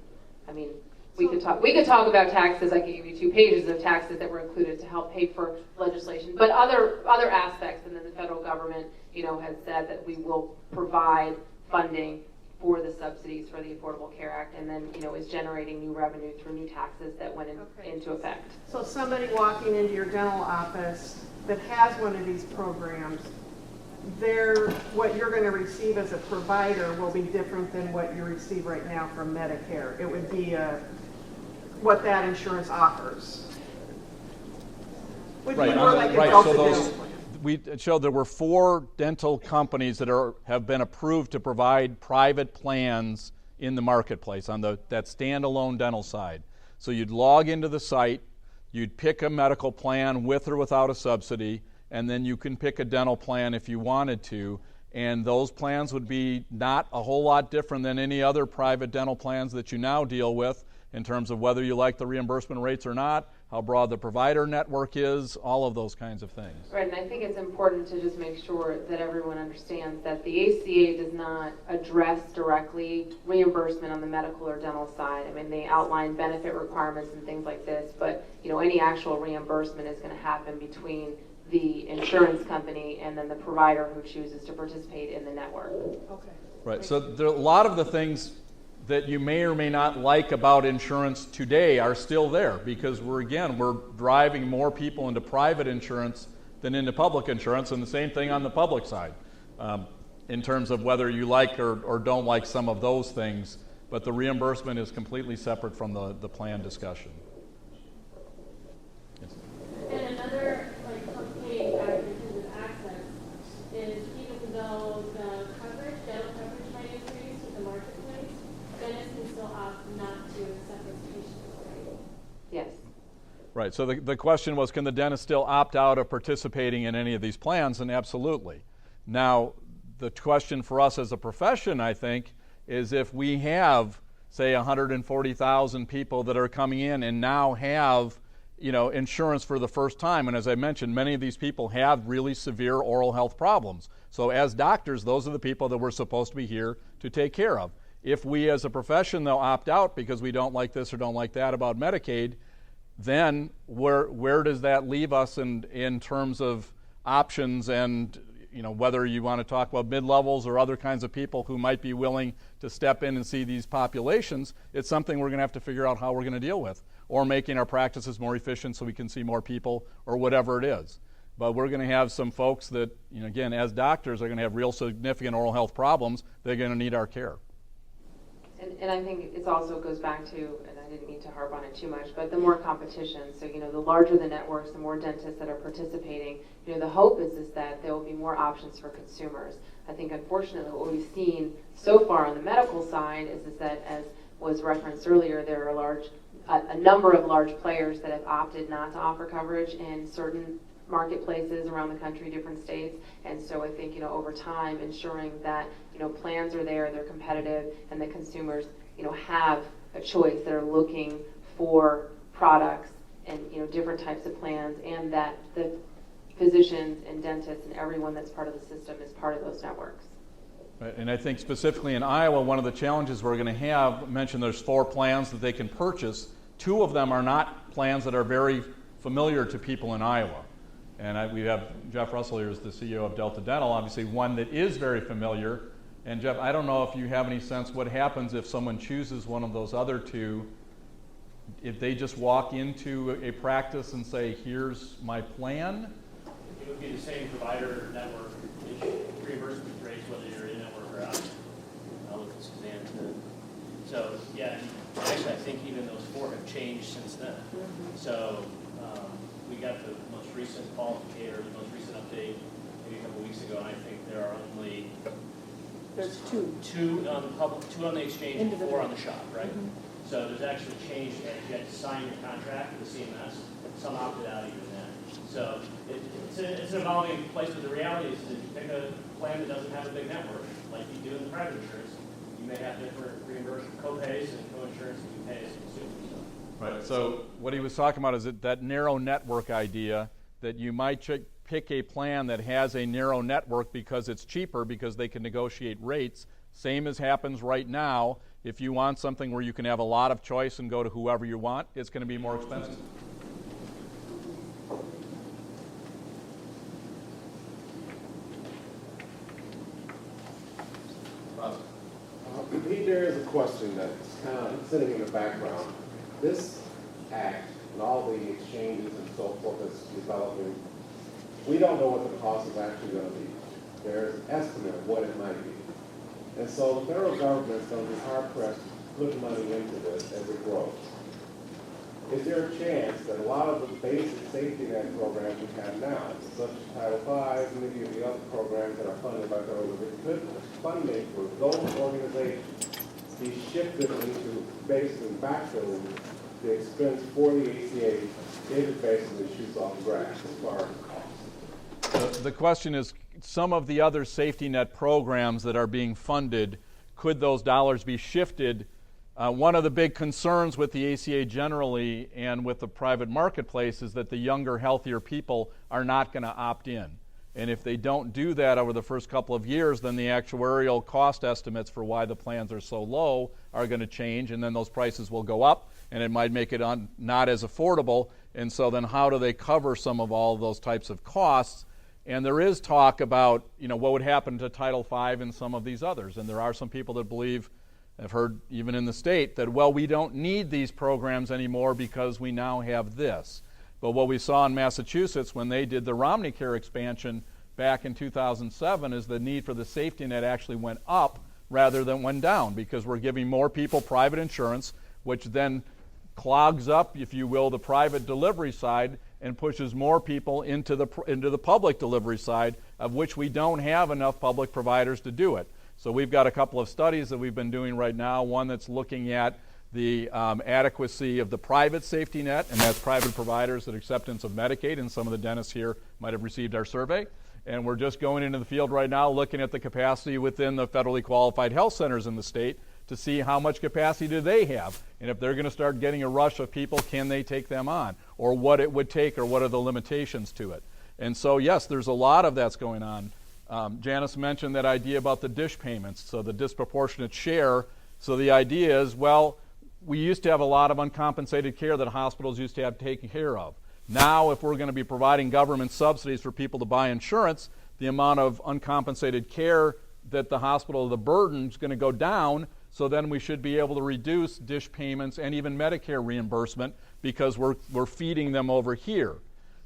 I mean we could talk about taxes. I could give you 2 pages of taxes that were included to help pay for legislation, but other aspects. And then the federal government has said that we will provide funding for the subsidies for the Affordable Care Act, and then is generating new revenue through new taxes that went into effect. So somebody walking into your dental office that has one of these programs, what you're going to receive as a provider will be different than what you receive right now from Medicare. It would be what that insurance offers. Would be more like a Delta dental plan. We showed there were 4 dental companies that have been approved to provide private plans in the marketplace on that standalone dental side. So you'd log into the site, you'd pick a medical plan with or without a subsidy, and then you can pick a dental plan if you wanted to. And those plans would be not a whole lot different than any other private dental plans that you now deal with in terms of whether you like the reimbursement rates or not, how broad the provider network is, all of those kinds of things. Right, and I think it's important to just make sure that everyone understands that the ACA does not address directly reimbursement on the medical or dental side. I mean, they outline benefit requirements and things like this, but any actual reimbursement is going to happen between the insurance company and then the provider who chooses to participate in the network. Okay. Right, so there are a lot of the things that you may or may not like about insurance today are still there because we're driving more people into private insurance than into public insurance, and the same thing on the public side in terms of whether you like or don't like some of those things, but the reimbursement is completely separate from the plan discussion. Yes. And another complicating factor because of access is even though the dental coverage might increase with the marketplace, dentists can still opt not to accept those patients, right? Yes. Right, so the question was, can the dentist still opt out of participating in any of these plans? And absolutely. Now, the question for us as a profession, I think, is if we have, say, 140,000 people that are coming in and now have insurance for the first time. And as I mentioned, many of these people have really severe oral health problems. So as doctors, those are the people that we're supposed to be here to take care of. If we as a profession, though, opt out because we don't like this or don't like that about Medicaid, then where does that leave us in terms of options and whether you want to talk about mid-levels or other kinds of people who might be willing to step in and see these populations? It's something we're going to have to figure out how we're going to deal with, or making our practices more efficient so we can see more people, or whatever it is. But we're going to have some folks that, again, as doctors, are going to have real significant oral health problems. They're going to need our care. And I think it also goes back to, and I didn't mean to harp on it too much, but the more competition. So, the larger the networks, the more dentists that are participating, the hope is that there will be more options for consumers. I think, unfortunately, what we've seen so far on the medical side is that, as was referenced earlier, there are a number of large players that have opted not to offer coverage in certain marketplaces around the country, different states. And so I think, over time, ensuring that, plans are there, they're competitive, and the consumers, have a choice. They're looking for products and, different types of plans, and that the physicians and dentists and everyone that's part of the system is part of those networks. Right, and I think specifically in Iowa, one of the challenges we're going to have, mentioned there's 4 plans that they can purchase. 2 of them are not plans that are very familiar to people in Iowa. And we have Jeff Russell here as the CEO of Delta Dental, obviously one that is very familiar. And Jeff, I don't know if you have any sense what happens if someone chooses one of those other 2. If they just walk into a practice and say, here's my plan? It would be the same provider network reimbursement rates, whether you're in network or out. I'll look at Suzanne too. So, yeah, actually I think even those 4 have changed since then. So we got the most recent qualificator, the most recent update maybe a couple weeks ago, and I think there are only There's 2. 2 on the public, 2 on the exchange, and 4 on the shop, right? So there's actually change that you had to sign your contract with CMS. Some opted out even then. So it's an evolving place, but the reality is that if you pick a plan that doesn't have a big network, like you do in the private insurance, you may have different reimbursement co-pays and co-insurance that you pay as a consumer. Right. So what he was talking about is that narrow network idea, that you might pick a plan that has a narrow network because it's cheaper, because they can negotiate rates. Same as happens right now. If you want something where you can have a lot of choice and go to whoever you want, it's going to be more expensive. There is a question that's kind of sitting in the background. This act and all the exchanges and so forth that's developing, we don't know what the cost is actually going to be. There's an estimate of what it might be. And so the federal government is going to be hard-pressed to put money into this as it grows. Is there a chance that a lot of the basic safety net programs we have now, such as Title V, and many of the other programs that are funded by federal government, could funding for those organizations be shifted into basically backfilling the expense for the ACA if it basically shoots off the grass as far as cost? The question is, some of the other safety net programs that are being funded, could those dollars be shifted? One of the big concerns with the ACA generally and with the private marketplace is that the younger, healthier people are not going to opt in. And if they don't do that over the first couple of years, then the actuarial cost estimates for why the plans are so low are going to change, and then those prices will go up, and it might make it not as affordable. And so then how do they cover some of all those types of costs? And there is talk about, what would happen to Title V and some of these others. And there are some people that believe, I've heard even in the state, that, we don't need these programs anymore because we now have this. But what we saw in Massachusetts when they did the Romney Care expansion back in 2007 is the need for the safety net actually went up rather than went down, because we're giving more people private insurance, which then clogs up, if you will, the private delivery side and pushes more people into the public delivery side, of which we don't have enough public providers to do it. So we've got a couple of studies that we've been doing right now, one that's looking at the adequacy of the private safety net, and that's private providers and acceptance of Medicaid, and some of the dentists here might have received our survey. And we're just going into the field right now looking at the capacity within the federally qualified health centers in the state to see how much capacity do they have. And if they're going to start getting a rush of people, can they take them on? Or what it would take, or what are the limitations to it? And so, yes, there's a lot of that's going on. Janice mentioned that idea about the dish payments, so the disproportionate share. So the idea is, we used to have a lot of uncompensated care that hospitals used to have taken care of. Now, if we're going to be providing government subsidies for people to buy insurance, the amount of uncompensated care that the hospital, the burden is going to go down, so then we should be able to reduce dish payments and even Medicare reimbursement because we're feeding them over here.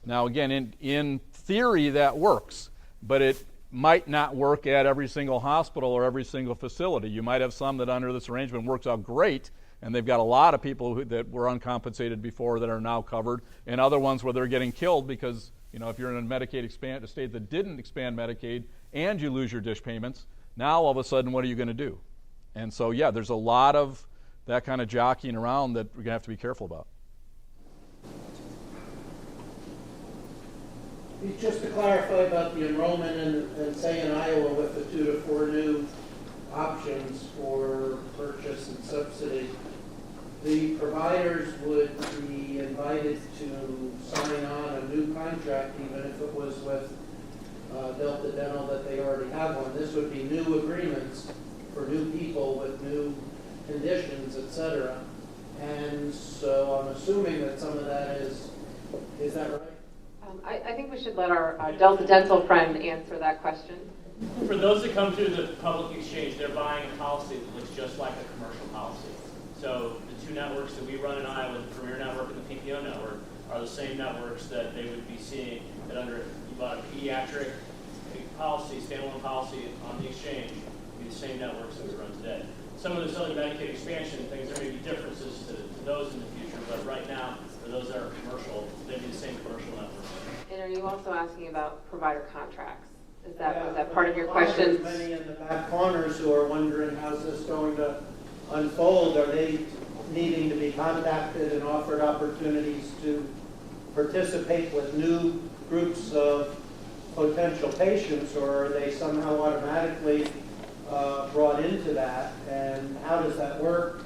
Now, again, in theory, that works, but it might not work at every single hospital or every single facility. You might have some that under this arrangement works out great, and they've got a lot of people that were uncompensated before that are now covered, and other ones where they're getting killed because, if you're in a Medicaid a state that didn't expand Medicaid and you lose your dish payments, now all of a sudden what are you going to do? And so, there's a lot of that kind of jockeying around that we're going to have to be careful about. Just to clarify about the enrollment and say in Iowa with the 2 to 4 new options for purchase and subsidy, the providers would be invited to sign on a new contract, even if it was with Delta Dental that they already have one. This would be new agreements for new people with new conditions, etc. And so I'm assuming that some of that is that right? I think we should let our Delta Dental friend answer that question. For those that come through the public exchange, they're buying a policy that looks just like a commercial policy. So the 2 networks that we run in Iowa, the Premier Network and the PPO Network, are the same networks that they would be seeing that under, you bought a pediatric policy, standalone policy on the exchange, would be the same networks that we run today. Some of this other Medicaid expansion things, there may be differences to those in the future, but right now, for those that are commercial, they'd be the same commercial networks. And are you also asking about provider contracts? Was that part of your question? Many in the back corners who are wondering how's this going to unfold. Are they needing to be contacted and offered opportunities to participate with new groups of potential patients, or are they somehow automatically brought into that? And how does that work?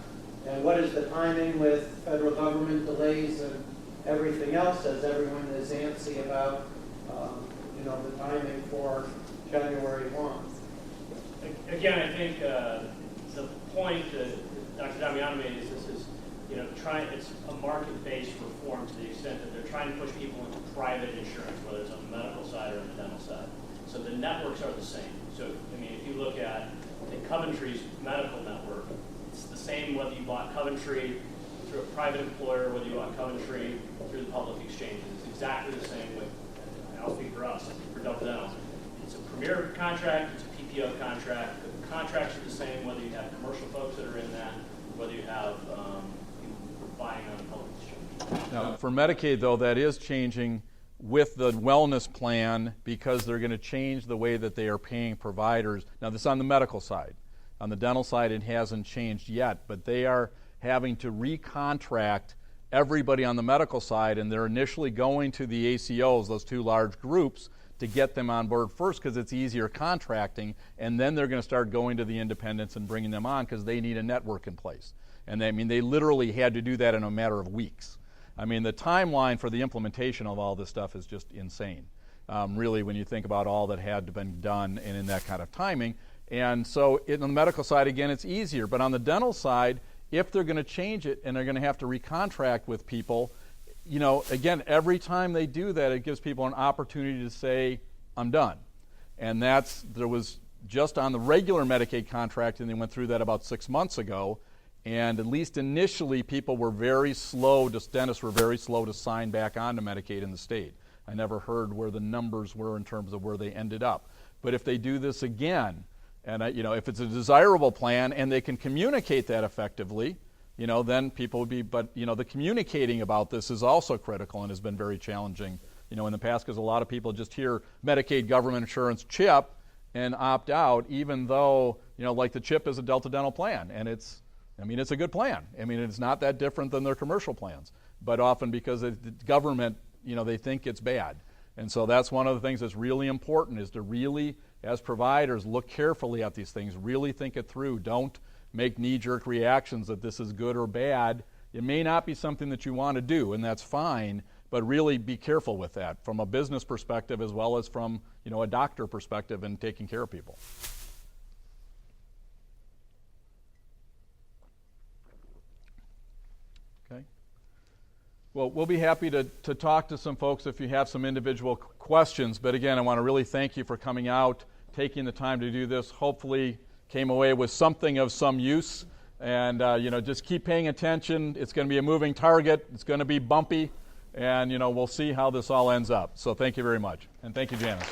And what is the timing with federal government delays and everything else, as everyone is antsy about the timing for January 1? Again, I think the point that Dr. Damiano made is this is, it's a market-based reform to the extent that they're trying to push people into private insurance, whether it's on the medical side or on the dental side. So the networks are the same. So, if you look at Coventry's medical network, it's the same whether you bought Coventry through a private employer, whether you bought Coventry through the public exchanges. It's exactly the same with, I'll speak for us, for Delta Dental. It's a Premier contract, it's a PPO contract. The contracts are the same whether you have commercial folks that are in that, whether you have people buying on the public exchange. Now, for Medicaid, though, that is changing with the wellness plan because they're going to change the way that they are paying providers. Now, this is on the medical side. On the dental side, it hasn't changed yet, but they are having to recontract everybody on the medical side, and they're initially going to the ACOs, those two large groups, to get them on board first because it's easier contracting, and then they're going to start going to the independents and bringing them on because they need a network in place. And they literally had to do that in a matter of weeks. I mean, the timeline for the implementation of all this stuff is just insane, really, when you think about all that had to been done and in that kind of timing. And so on the medical side, again, it's easier. But on the dental side, if they're going to change it and they're going to have to recontract with people, again, every time they do that, it gives people an opportunity to say, I'm done. And there was just on the regular Medicaid contract, and they went through that about 6 months ago. And at least initially, people were very slow, dentists were very slow to sign back on to Medicaid in the state. I never heard where the numbers were in terms of where they ended up. But if they do this again, and if it's a desirable plan and they can communicate that effectively, then people would be, but the communicating about this is also critical and has been very challenging, in the past, because a lot of people just hear Medicaid government insurance CHIP and opt out, even though, like the CHIP is a Delta Dental plan, and it's a good plan. It's not that different than their commercial plans, but often because the government, they think it's bad. And so that's one of the things that's really important, is to really, as providers, look carefully at these things, really think it through. Don't make knee-jerk reactions that this is good or bad. It may not be something that you want to do, and that's fine, but really be careful with that from a business perspective as well as from a doctor perspective in taking care of people. Okay. Well, we'll be happy to talk to some folks if you have some individual questions, but again, I want to really thank you for coming out, taking the time to do this. Hopefully came away with something of some use, and just keep paying attention. It's going to be a moving target. It's going to be bumpy, and we'll see how this all ends up. So thank you very much, and thank you, Janice.